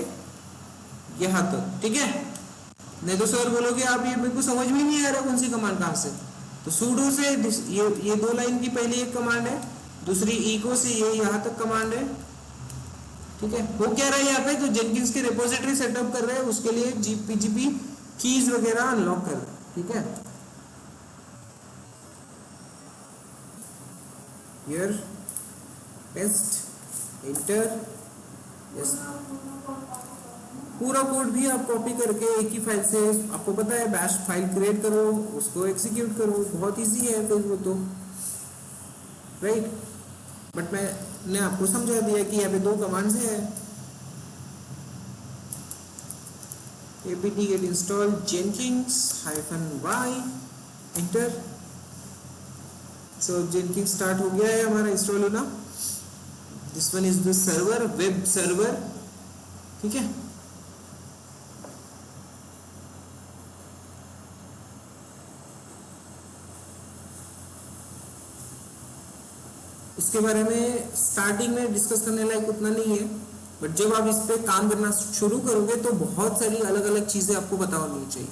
Speaker 1: यहाँ तक, ठीक है। नहीं तो सर बोलोगे आप ये मेरे को समझ में नहीं आ रहा कौन सी कमांड कहाँ से, तो sudo से ये 2 लाइन की पहली एक कमांड है, दूसरी इको से ये यहाँ तक कमांड है, ठीक है। वो क्या रहा है यहाँ पे, तो जेनकिंस की रिपोजिटरी सेटअप कर रहे हैं, उसके लिए जीपीजीपी कीज वगैरह अनलॉक कर रहे हैं, ठीक है। Here paste enter, yes. पूरा कोड भी आप कॉपी करके एक ही फाइल से, आपको पता है बैश फाइल क्रिएट करो, उसको एग्जीक्यूट करो, बहुत इजी है फिर वो तो, राइट। बट मैंने आपको समझा दिया कि यहाँ पे 2 कमांड्स हैं, apt get install jenkins -y enter. So Jenkins start हो गया है हमारा इंस्टॉल होना। This one is the server, web server, ठीक है। इसके बारे में स्टार्टिंग में डिस्कस करने लायक उतना नहीं है, बट जब आप इस पे काम करना शुरू करोगे तो बहुत सारी अलग अलग चीजें आपको पता होनी चाहिए।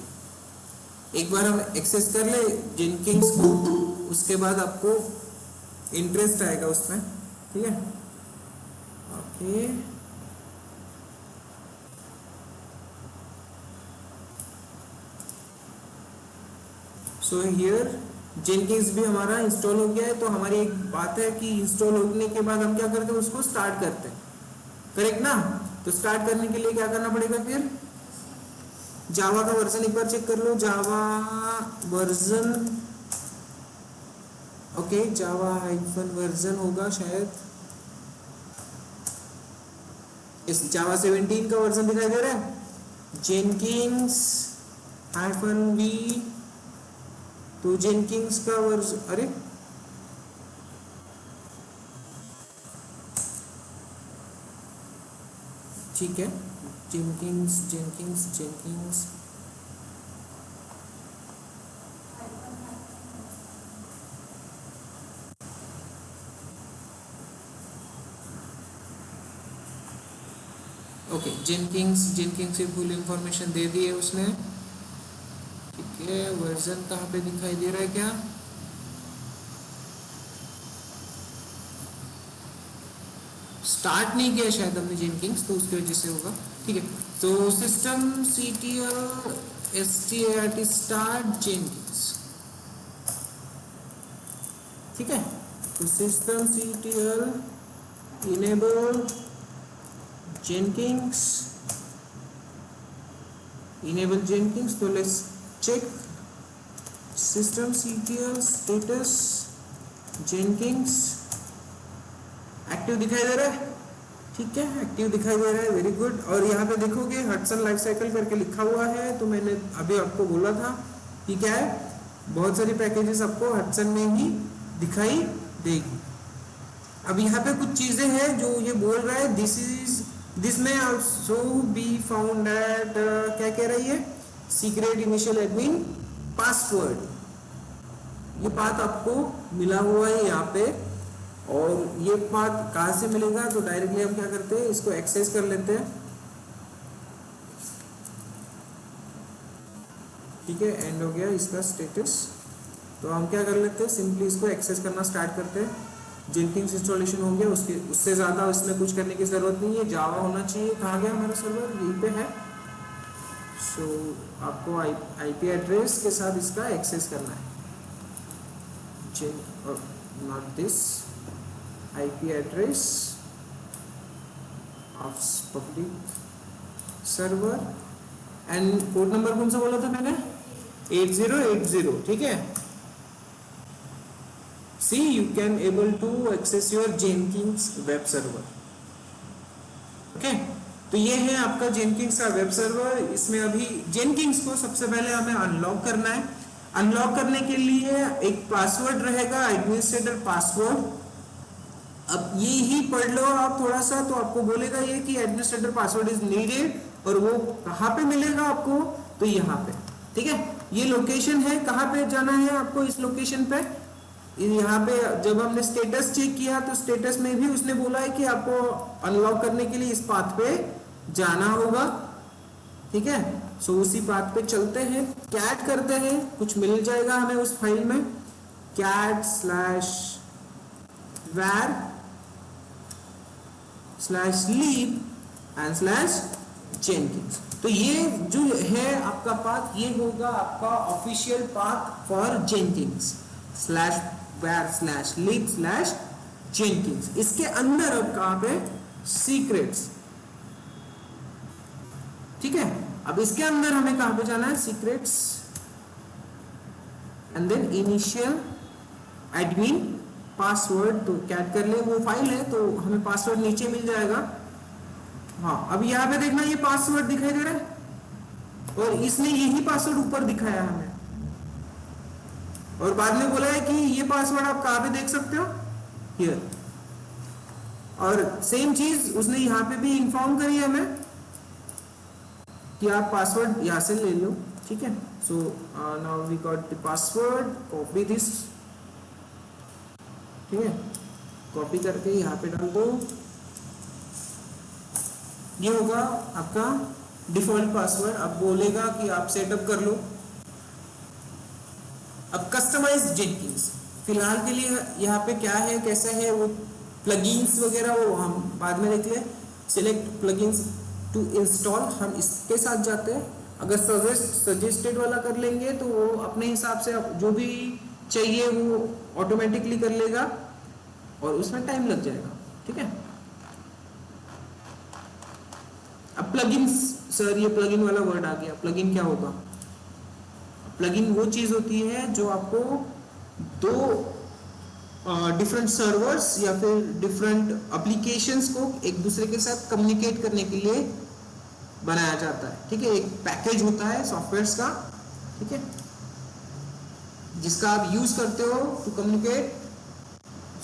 Speaker 1: एक बार हम एक्सेस कर ले जेनकिंस को, उसके बाद आपको इंटरेस्ट आएगा उसमें, ठीक है। ओके, सो हियर जेनकिंस भी हमारा इंस्टॉल हो गया है। तो हमारी एक बात है कि इंस्टॉल होने के बाद हम क्या करते हैं, उसको स्टार्ट करते हैं, करेक्ट ना। तो स्टार्ट करने के लिए क्या करना पड़ेगा, फिर जावा का वर्जन एक बार चेक कर लो, जावा वर्जन, ओके, जावा हाइफन वर्जन होगा शायद, इस जावा 17 का वर्जन दिखाई दे रहा है, जेनकिंस -v। तो जेनकिंस का वर्जन, अरे ठीक है, Jenkins Jenkins Jenkins okay, Jenkins की फुल इंफॉर्मेशन दे दी है उसने, ठीक है। वर्जन कहाँ पे दिखाई दे रहा है, क्या स्टार्ट नहीं किया शायद हमने जेनकिंस, तो उसकी वजह से होगा, ठीक है। तो system ctl start start Jenkins, ठीक है। तो system ctl enable Jenkins, enable Jenkins. तो let's check system ctl status Jenkins, active दिखाई दे रहा है, ठीक है, एक्टिव दिखाई दे रहा है, वेरी गुड। और यहाँ पे देखोगे हडसन लाइफ साइकिल करके लिखा हुआ है, तो मैंने अभी आपको बोला था कि क्या है, बहुत सारी पैकेजेस आपको हडसन में ही दिखाई देगी। अब यहाँ पे कुछ चीजें हैं जो ये बोल रहा है, दिस में आल्सो बी फाउंड एट, क्या कह रही है, सीक्रेट इनिशियल एडमिन पासवर्ड, ये पाथ आपको मिला हुआ है यहाँ पे। और ये पाथ कहाँ से मिलेगा, तो डायरेक्टली हम क्या करते हैं, इसको एक्सेस कर लेते हैं, ठीक है। एंड हो गया इसका स्टेटस। तो हम क्या कर लेते हैं, सिंपली इसको एक्सेस करना स्टार्ट करते हैं। जेनकिंस इंस्टॉलेशन हो गया, उससे ज़्यादा इसमें कुछ करने की ज़रूरत नहीं है, जावा होना चाहिए। कहाँ गया हमारा सर्वर, यहीं पे है। सो आपको आईपी एड्रेस के साथ इसका एक्सेस करना है, not this IP address of public server and port number कौन सा बोला था मैंने, 8080, ठीक है। See, you can able to access your Jenkins web server, okay। तो ये है आपका जेनकिंस का वेब सर्वर। इसमें अभी जेनकिंस को सबसे पहले हमें अनलॉक करना है। अनलॉक करने के लिए एक पासवर्ड रहेगा, एडमिनिस्ट्रेटर पासवर्ड। अब ये ही पढ़ लो आप थोड़ा सा, तो आपको बोलेगा ये कि एडमिनिस्ट्रेटर पासवर्ड इज नीडेड, और वो कहाँ पे मिलेगा आपको, तो यहाँ पे, ठीक है। ये लोकेशन है, कहाँ पे जाना है आपको, इस लोकेशन पे। यहाँ पे जब हमने स्टेटस चेक किया तो स्टेटस में भी उसने बोला है कि आपको अनलॉक करने के लिए इस पाथ पे जाना होगा, ठीक है। सो उसी पाथ पे चलते हैं, कैट करते हैं, कुछ मिल जाएगा हमें उस फाइल में, cat slash var slash lib and slash Jenkins. तो ये जो है आपका पाथ, ये होगा आपका official path for Jenkins slash var slash lib slash Jenkins. इसके अंदर अब कहाँ पे सीक्रेट्स, ठीक है। अब इसके अंदर हमें कहाँ पे जाना है, secrets and then initial admin password. तो कैट कर ले, वो फाइल है तो हमें पासवर्ड नीचे मिल जाएगा। हाँ, अब यहाँ पे देखना, ये पासवर्ड दिखाई दे रहा है और इसने यही पासवर्ड ऊपर दिखाया हमें, और बाद में बोला है कि ये पासवर्ड आप कहाँ पे देख सकते हो, हियर। और सेम चीज उसने यहाँ पे भी इंफॉर्म करी है हमें कि आप पासवर्ड यहाँ से ले लो, ठीक है। So now we got the password, copy this, ठीक है। कॉपी करके यहाँ पे डाल दो, ये होगा आपका डिफॉल्ट पासवर्ड। अब बोलेगा कि आप सेटअप कर लो। अब कस्टमाइज जेनकिंस, फिलहाल के लिए यहाँ पे क्या है, कैसा है, वो प्लगइन्स वगैरह वो हम बाद में देख लें। सिलेक्ट प्लगइन्स टू इंस्टॉल, हम इसके साथ जाते हैं। अगर सजेस्टेड वाला कर लेंगे तो वो अपने हिसाब से जो भी चाहिए वो ऑटोमेटिकली कर लेगा और उसमें टाइम लग जाएगा, ठीक है। अब प्लगइन्स, सर ये प्लगइन वाला वर्ड आ गया। प्लगइन क्या होगा, प्लगइन वो चीज होती है जो आपको दो डिफरेंट सर्वर्स या फिर डिफरेंट एप्लीकेशंस को एक दूसरे के साथ कम्युनिकेट करने के लिए बनाया जाता है, ठीक है। एक पैकेज होता है सॉफ्टवेयर्स का, ठीक है, जिसका आप यूज करते हो to communicate,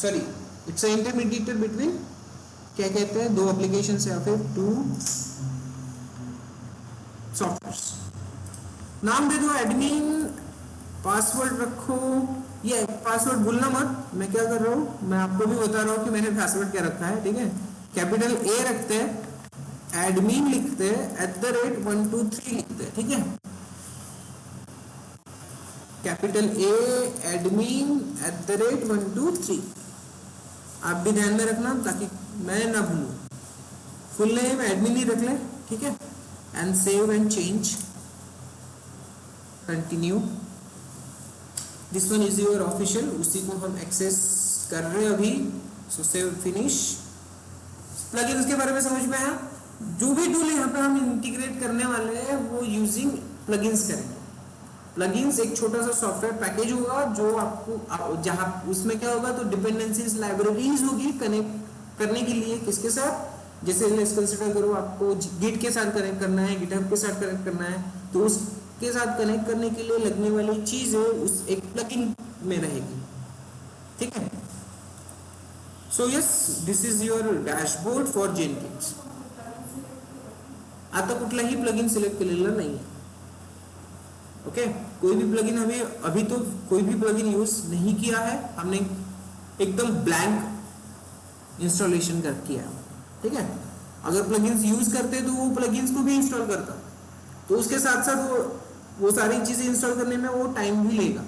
Speaker 1: sorry it's a intermediator between, क्या कहते हैं, दो एप्लीकेशंस या फिर टू सॉफ्टवेयर्स। नाम दे दो एडमिन, पासवर्ड रखो। ये पासवर्ड भूलना मत, मैं क्या कर रहा हूँ, मैं आपको भी बता रहा हूँ कि मैंने पासवर्ड क्या रखा है, ठीक है। कैपिटल ए रखते हैं, एडमिन लिखते हैं, @123 लिखते हैं, ठीक है। कैपिटल ए एडमिन @123, आप भी ध्यान में रखना ताकि मैं ना भूलूं। फुल नेम एडमिन ही रख लें, ठीक है। And save and change, continue. This one is your official, उसी को हम एक्सेस कर रहे हैं अभी। सो सेव फिनिश। प्लगइन्स के बारे में समझ में आया। जो भी टूल यहाँ पे हम इंटीग्रेट करने वाले हैं वो यूजिंग प्लगइन्स करेंगे। प्लगइन्स एक छोटा सा सॉफ्टवेयर पैकेज होगा जो आपको जहाँ उसमें क्या होगा, तो डिपेंडेंसीज लाइब्रेरीज होगी कनेक्ट करने के लिए किसके साथ, जैसे लेट्स कंसीडर करो आपको गिट के साथ कनेक्ट करना है, गिटहब के साथ कनेक्ट करना है, तो उसके साथ कनेक्ट करने के लिए लगने वाली चीजें उस एक प्लगइन में रहेगी, ठीक है। So yes, this is your dashboard for Jenkins. आता कुठलाही प्लगइन सिलेक्ट केलेला नाही है, ओके। कोई भी प्लगइन हमें अभी तो कोई भी प्लगइन यूज नहीं किया है, हमने एकदम ब्लैंक इंस्टॉलेशन कर किया है, ठीक है। अगर प्लगइन्स यूज करते तो वो प्लगइन्स को भी इंस्टॉल करता, तो उसके साथ साथ वो सारी चीजें इंस्टॉल करने में वो टाइम भी लेगा,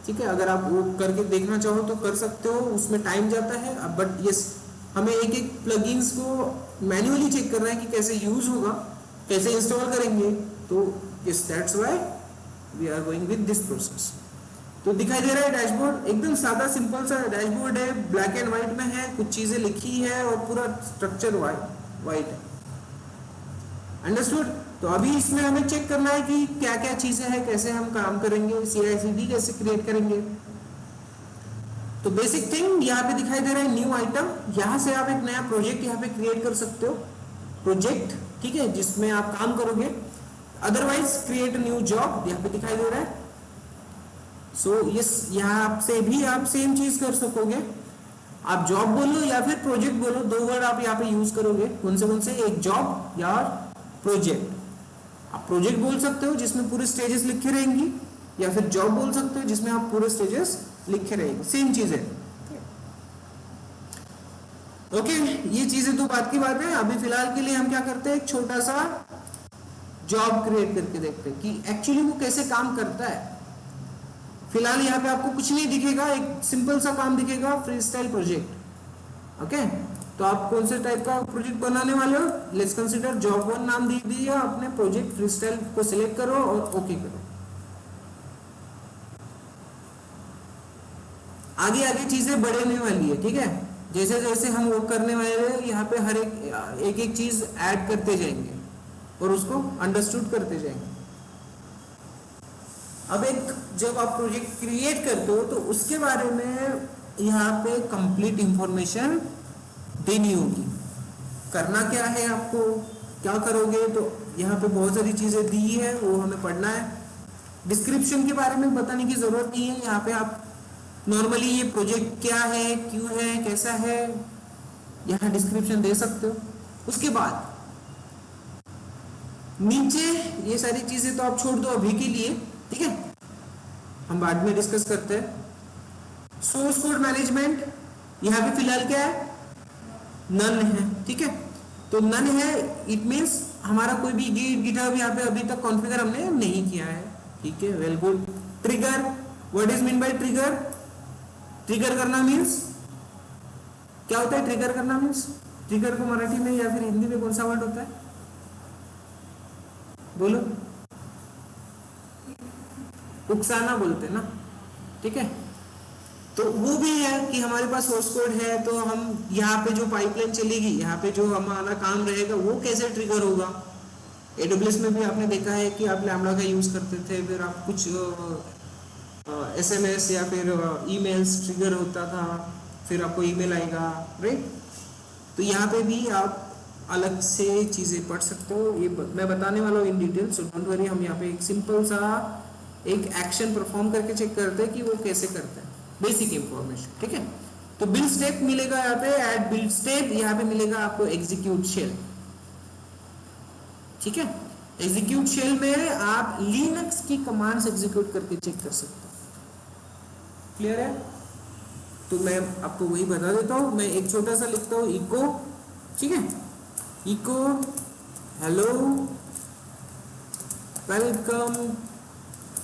Speaker 1: ठीक है। अगर आप वो करके देखना चाहो तो कर सकते हो, उसमें टाइम जाता है। बट यस, हमें एक एक प्लगइन्स को मैन्युअली चेक करना है कि कैसे यूज होगा, कैसे इंस्टॉल करेंगे। तो yes, that's why we are going with this process. तो दिखाई दे रहा है डैशबोर्ड, एकदम सादा सिंपल सा डैशबोर्ड है, ब्लैक एंड व्हाइट में है, कुछ चीजें लिखी है और पूरा स्ट्रक्चर व्हाइट है। अंडरस्टूड। तो अभी इसमें हमें चेक करना है कि क्या क्या चीजें हैं, कैसे हम काम करेंगे, CI/CD कैसे क्रिएट करेंगे। तो बेसिक थिंग यहाँ पे दिखाई दे रहा है न्यू आइटम, यहाँ से आप एक नया प्रोजेक्ट यहाँ पे क्रिएट कर सकते हो, प्रोजेक्ट, ठीक है, जिसमें आप काम करोगे। अदरवाइज क्रिएट न्यू जॉब, यहाँ पे दिखाई दे रहा है। सो यस, यहाँ से भी आप सेम चीज कर सकोगे। आप जॉब बोलो या फिर प्रोजेक्ट बोलो, दो वर्ड आप यहाँ पे यूज करोगे। कौन से, एक जॉब या प्रोजेक्ट। आप प्रोजेक्ट बोल सकते हो जिसमें पूरे स्टेजेस लिखे रहेंगी, या फिर जॉब बोल सकते हो जिसमें आप पूरे स्टेजेस लिखे रहेंगे, सेम चीज है। ओके, ये चीजें तो बात की बात है। अभी फिलहाल के लिए हम क्या करते हैं, एक छोटा सा जॉब क्रिएट करके देखते हैं कि एक्चुअली वो कैसे काम करता है। फिलहाल यहाँ पे आपको कुछ नहीं दिखेगा, एक सिंपल सा काम दिखेगा, फ्री स्टाइल प्रोजेक्ट। ओके, तो आप कौन से टाइप का प्रोजेक्ट बनाने वाले हो, लेट्स कंसीडर जॉब 1 नाम दे दिया आपने, प्रोजेक्ट फ्री स्टाइल को सिलेक्ट करो और ओके करो। आगे आगे चीजें बढ़ने वाली है, ठीक है। जैसे जैसे हम वो करने वाले हैं, यहाँ पे हर एक चीज ऐड करते जाएंगे और उसको अंडरस्टूड करते जाएंगे। अब एक जब आप प्रोजेक्ट क्रिएट करते हो तो उसके बारे में यहाँ पे कंप्लीट इंफॉर्मेशन देनी होगी। करना क्या है, आपको क्या करोगे, तो यहाँ पे बहुत सारी चीजें दी है, वो हमें पढ़ना है। डिस्क्रिप्शन के बारे में बताने की जरूरत नहीं है। यहाँ पे आप नॉर्मली ये प्रोजेक्ट क्या है, क्यों है, कैसा है, यहाँ डिस्क्रिप्शन दे सकते हो। उसके बाद नीचे ये सारी चीजें तो आप छोड़ दो अभी के लिए, ठीक है, हम बाद में डिस्कस करते हैं। सोर्स कोड मैनेजमेंट, यहाँ पे फिलहाल क्या है, नन है, ठीक है। तो नन है, इट मींस हमारा कोई भी गिटहब यहाँ पे अभी तक कॉन्फ़िगर हमने नहीं किया है, ठीक है, well good. Trigger, what is mean by trigger, trigger करना मीन्स क्या होता है, ट्रिगर करना मीन्स, ट्रिगर को मराठी में या फिर हिंदी में कौन सा वर्ड होता है, बोलो, उकसाना बोलते हैं ना, ठीक है। तो वो भी है कि हमारे पास सोर्स कोड है, तो हम यहाँ पे जो पाइपलाइन चलेगी, यहाँ पे जो हमारा काम रहेगा वो कैसे ट्रिगर होगा। AWS में भी आपने देखा है कि आप लैम्बडा का यूज करते थे, फिर आप कुछ SMS या फिर ईमेल्स ट्रिगर होता था, फिर आपको ईमेल आएगा, राइट। तो यहाँ पे भी आप अलग से चीजें पढ़ सकते हो, ये मैं बताने वाला हूँ in detail, so don't worry. हम यहाँ पे एक सिंपल सा एक एक्शन परफॉर्म करके चेक करते हैं कि वो कैसे करते हैं, बेसिक इंफॉर्मेशन, ठीक है। तो बिल्ड स्टेप मिलेगा यहाँ पे, ऐड बिल्ड स्टेप, यहाँ पे मिलेगा आपको एग्जीक्यूट शेल, ठीक है। एग्जीक्यूट शेल में आप लिनक्स की कमांड्स एग्जीक्यूट करके चेक कर सकते हो, क्लियर है। तो मैं आपको वही बता देता हूँ, मैं एक छोटा सा लिखता हूँ इको, ठीक है, echo hello welcome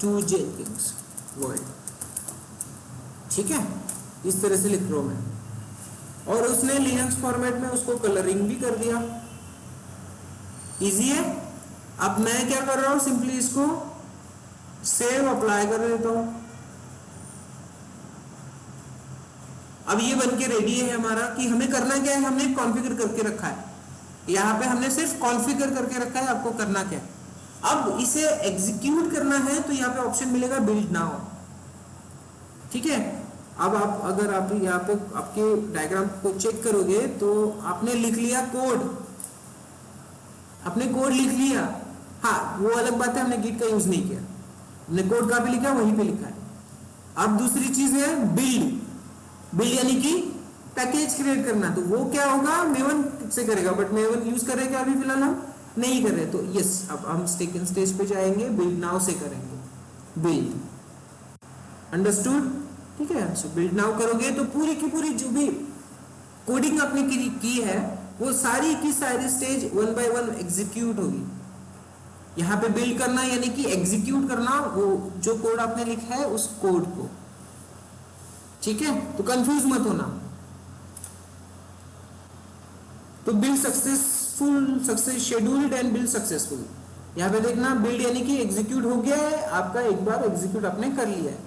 Speaker 1: to Jenkins world, ठीक है, इस तरह से लिख रहा हूं मैं। और उसने लिनक्स फॉर्मेट में उसको कलरिंग भी कर दिया, इजी है। अब मैं क्या कर रहा हूं, सिंपली इसको सेव अप्लाई कर देता हूं। अब ये बन के रेडी है हमारा कि हमें करना क्या है, हमने कॉन्फ़िगर करके रखा है, यहाँ पे हमने सिर्फ कॉन्फ़िगर करके रखा है, आपको करना क्या है। अब इसे एग्जीक्यूट करना है तो यहाँ पे ऑप्शन मिलेगा बिल्ड नाउ, ठीक है। अब आप अगर आप यहाँ पे आपके डायग्राम को चेक करोगे तो आपने लिख लिया कोड, आपने कोड लिख लिया, हाँ वो अलग बात है, हमने गिट का यूज नहीं किया, हमने कोड का भी लिखा वहीं पे लिखा है। अब दूसरी चीज है बिल्ड, बिल्ड यानी कि पैकेज क्रिएट करना, तो वो क्या होगा, मेवन से करेगा, बट मेवन यूज कर रहे क्या अभी फिलहाल हम नहीं कर रहे, तो यस अब हम सेकंड स्टेज पे जाएंगे, बिल्ड नाउ से करेंगे, बिल्ड, अंडरस्टूड, ठीक है। सो बिल्ड नाउ करोगे तो पूरी की पूरी जो भी कोडिंग आपने की है वो सारी की सारी स्टेज 1 बाय 1 एग्जीक्यूट होगी। यहाँ पे बिल्ड करना यानी कि एग्जीक्यूट करना वो जो कोड आपने लिखा है उस कोड को, ठीक है। तो कंफ्यूज मत होना। तो build successful, success scheduled and build successful, यहाँ पे देखना बिल्ड यानी कि एग्जीक्यूट हो गया है आपका, एक बार एग्जीक्यूट आपने कर लिया है।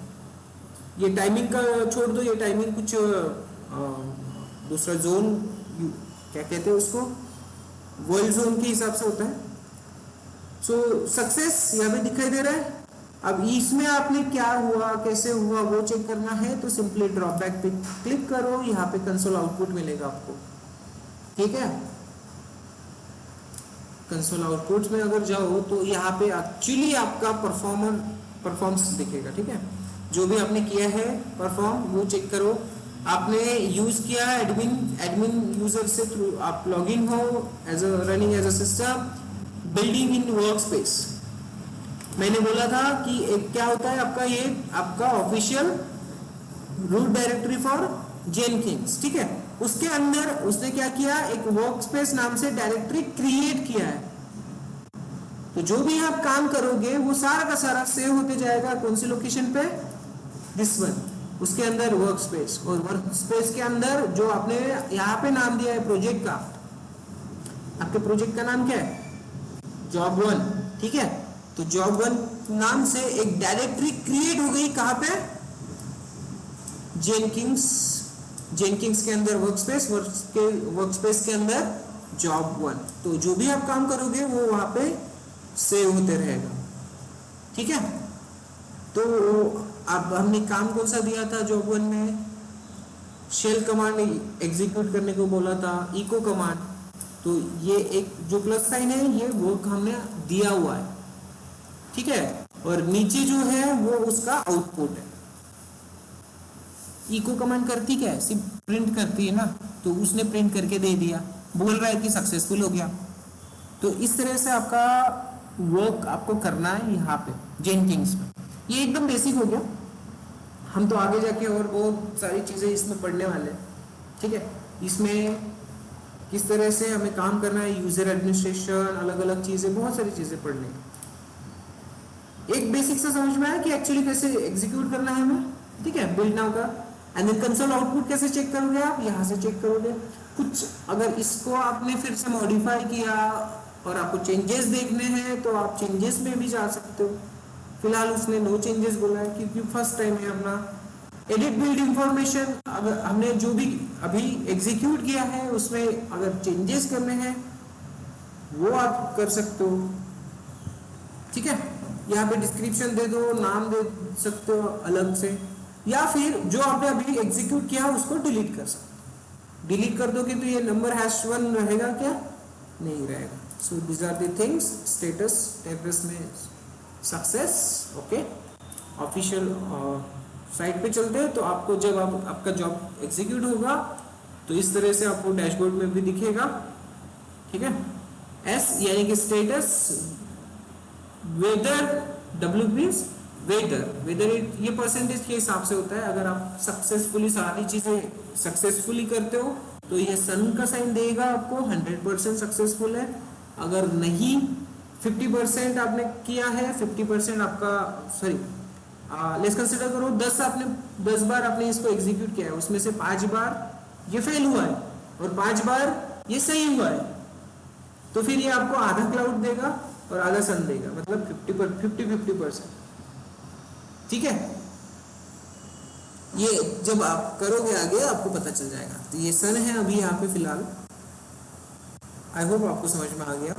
Speaker 1: ये टाइमिंग का छोड़ दो, ये टाइमिंग कुछ दूसरा जोन क्या कहते हैं उसको, वर्ल्ड जोन के हिसाब से होता है। सो सक्सेस यहाँ पे दिखाई दे रहा है। अब इसमें आपने क्या हुआ, कैसे हुआ वो चेक करना है तो सिंपली ड्रॉप बैक पे क्लिक करो, यहाँ पे कंसोल आउटपुट मिलेगा आपको, ठीक है। कंसोल आउटपुट्स में अगर जाओ तो यहाँ पे एक्चुअली आपका परफॉर्मेंस दिखेगा, ठीक है। जो भी आपने किया है परफॉर्म वो चेक करो। आपने यूज किया एडमिन यूजर से थ्रू आप लॉगिन हो as a running as a system building in workspace. मैंने बोला था कि एक क्या होता है आपका, ये आपका official root directory for Jenkins, ठीक है। उसके अंदर उसने क्या किया, एक वर्क स्पेस नाम से डायरेक्टरी क्रिएट किया है। तो जो भी आप काम करोगे वो सारा का सारा सेव होते जाएगा कौन सी लोकेशन पे, दिस वन, उसके अंदर वर्क स्पेस। और वर्क स्पेस के अंदर जो आपने यहाँ पे नाम दिया है प्रोजेक्ट का, आपके प्रोजेक्ट का नाम क्या है, जॉब 1, ठीक है। तो जॉब 1 नाम से एक डायरेक्टरी क्रिएट हो गई, कहां पे, जेनकिंस के अंदर वर्क स्पेस के अंदर जॉब 1। तो जो भी आप काम करोगे वो वहां पे सेव होते रहेगा, ठीक है। तो अब हमने काम कौन सा दिया था जॉब 1 में, शेल कमांड एग्जीक्यूट करने को बोला था, इको कमांड। तो ये एक जो प्लस साइन है ये वर्क हमने दिया हुआ है, ठीक है। और नीचे जो है वो उसका आउटपुट है। इको कमांड करती क्या है, सिर्फ प्रिंट करती है ना, तो उसने प्रिंट करके दे दिया, बोल रहा है कि सक्सेसफुल हो गया। तो इस तरह से आपका वर्क आपको करना है यहाँ पे जेनकिंस में। ये एकदम बेसिक हो गया, हम तो आगे जाके और बहुत सारी चीजें इसमें पढ़ने वाले हैं, ठीक है। इसमें किस तरह से हमें काम करना है, यूजर एडमिनिस्ट्रेशन, अलग अलग चीजें, बहुत सारी चीजें पढ़ने हैं। एक बेसिक से समझ में आया कि एक्चुअली कैसे एग्जीक्यूट करना है हमें, ठीक है, बिल्ड नाउ का। एंड देन कंसोल आउटपुट कैसे चेक करोगे आप, यहाँ से चेक करोगे। कुछ अगर इसको आपने फिर से मॉडिफाई किया और आपको चेंजेस देखने हैं तो आप चेंजेस में भी जा सकते हो। फिलहाल उसने नो चेंजेस बोला है क्योंकि फर्स्ट टाइम है अपना। एडिट बिल्ड इंफॉर्मेशन, अगर हमने जो भी अभी एग्जीक्यूट किया है उसमें अगर चेंजेस करने हैं वो आप कर सकते हो, ठीक है। यहाँ पे डिस्क्रिप्शन दे दो, नाम दे सकते हो अलग से, या फिर जो आपने अभी एग्जीक्यूट किया उसको डिलीट कर सकते हो। डिलीट कर दोगे तो ये नंबर #1 रहेगा क्या, नहीं रहेगा। So this are the things, status में सक्सेस, ओके। ऑफिशियल साइट पे चलते हैं तो आपको जब आपका जॉब एग्जीक्यूट होगा तो इस तरह से आपको डैशबोर्ड में भी दिखेगा, ठीक है। एस यानी कि status, weather, W means weather ये परसेंटेज के हिसाब से होता है। अगर आप सक्सेसफुली सारी चीजें सक्सेसफुली करते हो तो ये सन का साइन देगा आपको, 100% सक्सेसफुल है। अगर नहीं 50% आपने किया है, 50% आपका, सॉरी लेट्स कंसीडर करो 10 बार आपने इसको एग्जीक्यूट किया है, उसमें से 5 बार ये फेल हुआ है और 5 बार ये सही हुआ है, तो फिर ये आपको आधा क्लाउड देगा और आधा सन देगा, मतलब 50%, ठीक है। ये जब आप करोगे आगे आपको पता चल जाएगा। तो ये सन है अभी यहाँ पे फिलहाल। आई होप आपको समझ में आ गया।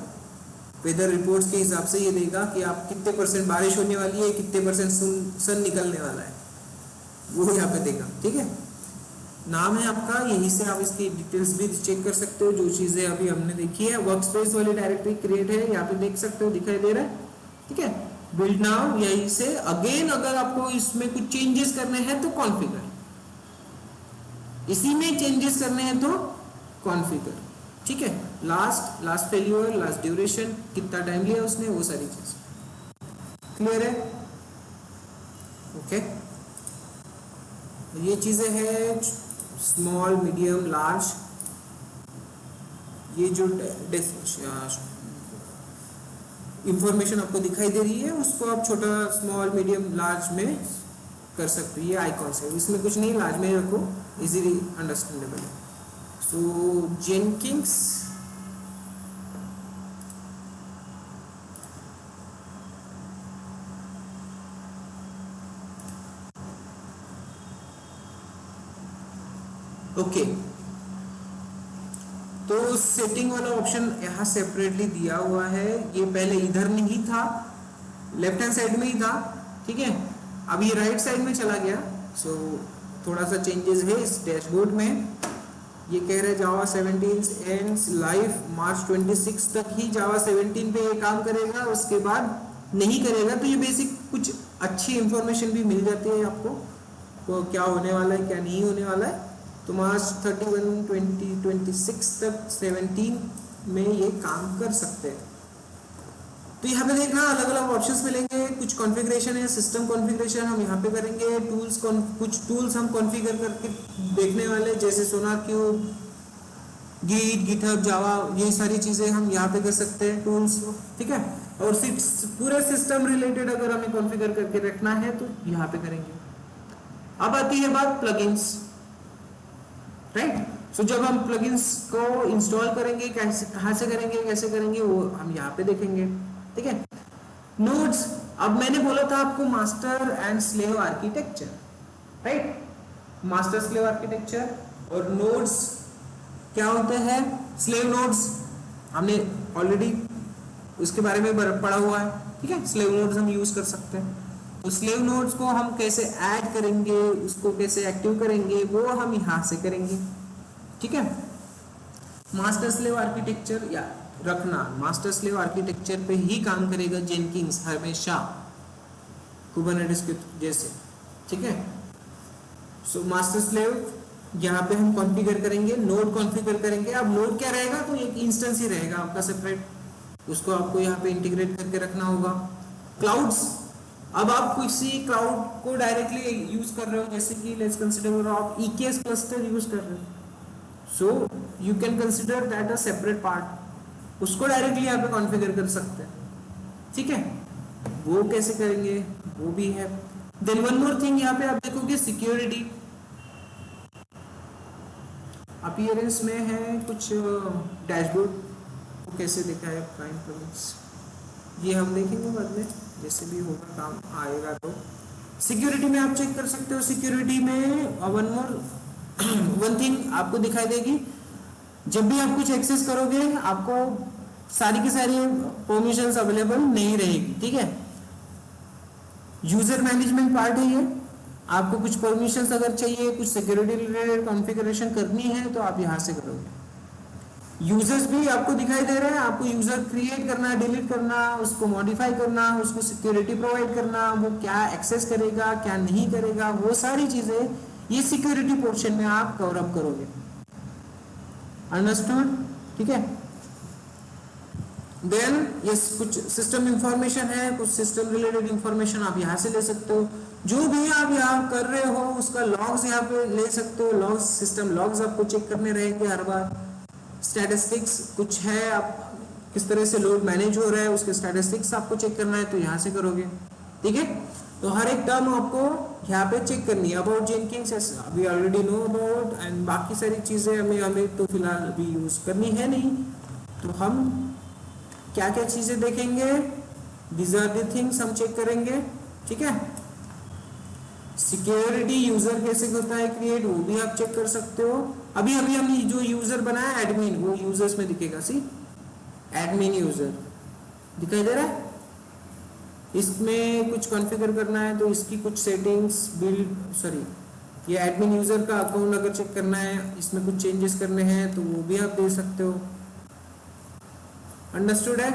Speaker 1: वेदर रिपोर्ट्स के हिसाब से ये देगा कि आप कितने % बारिश होने वाली है, कितने % सन निकलने वाला है, वो यहाँ पे देगा, ठीक है। नाम है आपका, यहीं से आप इसकी डिटेल्स भी चेक कर सकते हो। जो चीजें अभी हमने देखी है, वर्क स्पेस वाली डायरेक्टरी क्रिएट है, यहाँ पे देख सकते हो, दिखाई दे रहा है, ठीक है। बिल्ड नाउ, यहीं से अगेन अगर आपको इसमें कुछ चेंजेस करने हैं तो कॉन्फ़िगर, इसी में चेंजेस करने हैं तो कॉन्फ़िगर, ठीक है। लास्ट फेल्यूर, लास्ट ड्यूरेशन, कितना टाइम लिया उसने, वो सारी चीज क्लियर है, ओके। ये चीजें हैं स्मॉल, मीडियम, लार्ज। ये जो इंफॉर्मेशन आपको दिखाई दे रही है उसको आप छोटा, स्मॉल, मीडियम, लार्ज में कर सकते हो। ये आइकॉन्स है, इसमें कुछ नहीं, लार्ज में रखो, इजीली अंडरस्टैंडेबल है। सो जेनकिंस, ओके। तो सेटिंग वाला ऑप्शन यहाँ सेपरेटली दिया हुआ है, ये पहले इधर नहीं था, लेफ्ट हैंड साइड में ही था, ठीक है। अब ये राइट साइड में चला गया। सो थोड़ा सा चेंजेस है इस डैशबोर्ड में। ये कह रहे जावा 17 एंड्स लाइफ मार्च 26 तक ही जावा 17 पे ये काम करेगा, उसके बाद नहीं करेगा। तो ये बेसिक कुछ अच्छी इंफॉर्मेशन भी मिल जाती है आपको, तो क्या होने वाला है क्या नहीं होने वाला है। तो मार्च 31 2026 तक 17 में ये काम कर सकते हैं। तो यहाँ पे देखना अलग अलग ऑप्शंस मिलेंगे, कुछ कॉन्फ़िगरेशन है, सिस्टम कॉन्फ़िगरेशन हम यहाँ पे करेंगे, टूल्स कुछ टूल्स हम कॉन्फ़िगर करके देखने वाले, जैसे सोनार क्यूब, गिट, गिटहब, जावा, ये सारी चीज़ें हम यहाँ पे कर सकते हैं टूल्स, ठीक है। और पूरे सिस्टम रिलेटेड अगर हमें कॉन्फ़िगर करके रखना है तो यहाँ पे करेंगे। अब आती है बात प्लगइन्स, राइट। सो जब हम प्लगइन्स को इंस्टॉल करेंगे, कैसे, कहाँ से करेंगे, कैसे करेंगे, वो हम यहाँ पे देखेंगे, ठीक है। नोड्स, अब मैंने बोला था आपको master and slave architecture, right, master slave architecture. और नोड्स क्या होते हैं, स्लेव नोड्स हमने ऑलरेडी उसके बारे में पढ़ा हुआ है, ठीक है। स्लेव नोड्स हम यूज कर सकते हैं, तो स्लेव नोड्स को हम कैसे ऐड करेंगे, उसको कैसे एक्टिव करेंगे, वो हम यहाँ से करेंगे, ठीक है। मास्टर स्लेव आर्किटेक्चर या रखना, मास्टर स्लेव आर्किटेक्चर पे ही काम करेगा जेनकिंस हमेशा, कुबरनेटिस के जैसे, ठीक है। सो मास्टर स्लेव यहाँ पे हम कॉन्फ़िगर करेंगे, नोड कॉन्फ़िगर करेंगे। अब नोड क्या रहेगा, तो एक इंस्टेंस ही रहेगा आपका सेपरेट, उसको आपको यहाँ पे इंटीग्रेट करके रखना होगा। क्लाउड्स, अब आप किसी क्लाउड को डायरेक्टली यूज कर रहे हो, जैसे कि लेट्स कंसीडर आप EKS क्लस्टर यूज कर रहे हो, so you can consider that a separate part, उसको डायरेक्टली यहाँ पे कॉन्फ़िगर कर सकते हैं, ठीक है। वो कैसे करेंगे वो भी है। देन वन मोर थिंग, यहाँ पे आप देखोगे सिक्योरिटी, अपीयरेंस में है कुछ डैशबोर्ड, वो कैसे दिखा है प्राइम प्लगइन्स, ये हम देखेंगे बाद में, जैसे भी होगा काम आएगा। तो सिक्योरिटी में आप चेक कर सकते हो, सिक्योरिटी में वन थिंग आपको दिखाई देगी, जब भी आप कुछ एक्सेस करोगे आपको सारी की सारी परमिशंस अवेलेबल नहीं रहेगी, ठीक है। यूजर मैनेजमेंट पार्ट है ये, आपको कुछ परमिशंस अगर चाहिए, कुछ सिक्योरिटी रिलेटेड कॉन्फ़िगरेशन करनी है तो आप यहाँ से करोगे। यूजर्स भी आपको दिखाई दे रहे हैं, आपको यूजर क्रिएट करना, डिलीट करना, उसको मॉडिफाई करना, उसको सिक्योरिटी प्रोवाइड करना, वो क्या एक्सेस करेगा क्या नहीं करेगा, वो सारी चीजें ये सिक्योरिटी पोर्शन में आप कवर अप करोगे। अंडरस्टूड, ठीक है। देन ये कुछ सिस्टम इंफॉर्मेशन है, कुछ सिस्टम रिलेटेड इंफॉर्मेशन आप यहाँ से ले सकते हो, जो भी आप यहाँ कर रहे हो उसका लॉग्स यहाँ पे ले सकते हो, लॉग्स, सिस्टम लॉग्स आपको चेक करने रहेंगे हर बार। स्टैटिस्टिक्स कुछ है, आप किस तरह से लोड मैनेज हो रहा है उसके स्टैटिस्टिक्स आपको चेक करना है तो यहाँ से करोगे, ठीक है। तो हर एक टर्म आपको यहाँ पे चेक करनी है। About Jenkins we already know about, and बाकी सारी चीजें हमें तो फिलहाल अभी यूज करनी है नहीं, तो हम क्या क्या चीजें देखेंगे, दीज आर द थिंग्स हम चेक करेंगे, ठीक है। सिक्योरिटी, यूजर कैसे होता है क्रिएट, वो भी आप चेक कर सकते हो। अभी हम जो यूजर बनाया एडमिन, वो यूजर्स में दिखेगा, सी एडमिन यूजर दिखाई दे रहा है। इसमें कुछ कॉन्फ़िगर करना है तो इसकी कुछ सेटिंग्स, ये एडमिन यूजर का अकाउंट अगर चेक करना है, इसमें कुछ चेंजेस करने हैं तो वो भी आप दे सकते हो। अंडरस्टूड है,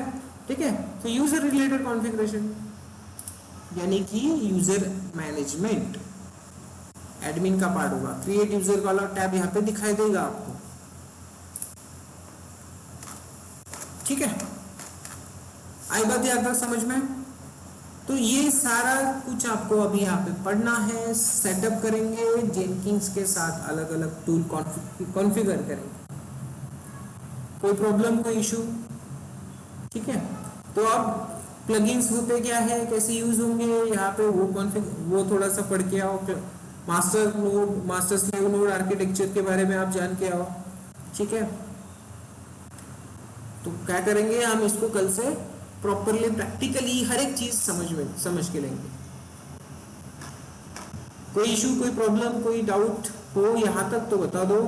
Speaker 1: ठीक है। तो यूजर रिलेटेड कॉन्फ़िगरेशन यानी कि यूजर मैनेजमेंट एडमिन का पार्ट होगा। क्रिएट यूजर वाला टैब यहाँ पे दिखाई देगा आपको, ठीक है। आई बात यहाँ तक समझ में। तो ये सारा कुछ आपको अभी यहाँ पे पढ़ना है, सेटअप करेंगे जेनकिंस के साथ, अलग अलग टूल कॉन्फ़िगर करेंगे। कोई प्रॉब्लम, कोई इशू, ठीक है। तो अब प्लगइन्स होते क्या है, कैसे यूज होंगे, यहाँ पे वो थोड़ा सा पढ़ के आओ। Master node, master slave node architecture के बारे में आप जान के आओ, ठीक है। तो क्या करेंगे हम, इसको कल से प्रॉपरली प्रैक्टिकली हर एक चीज समझ के लेंगे। कोई इशू, कोई प्रॉब्लम, कोई डाउट हो यहाँ तक तो बता दो।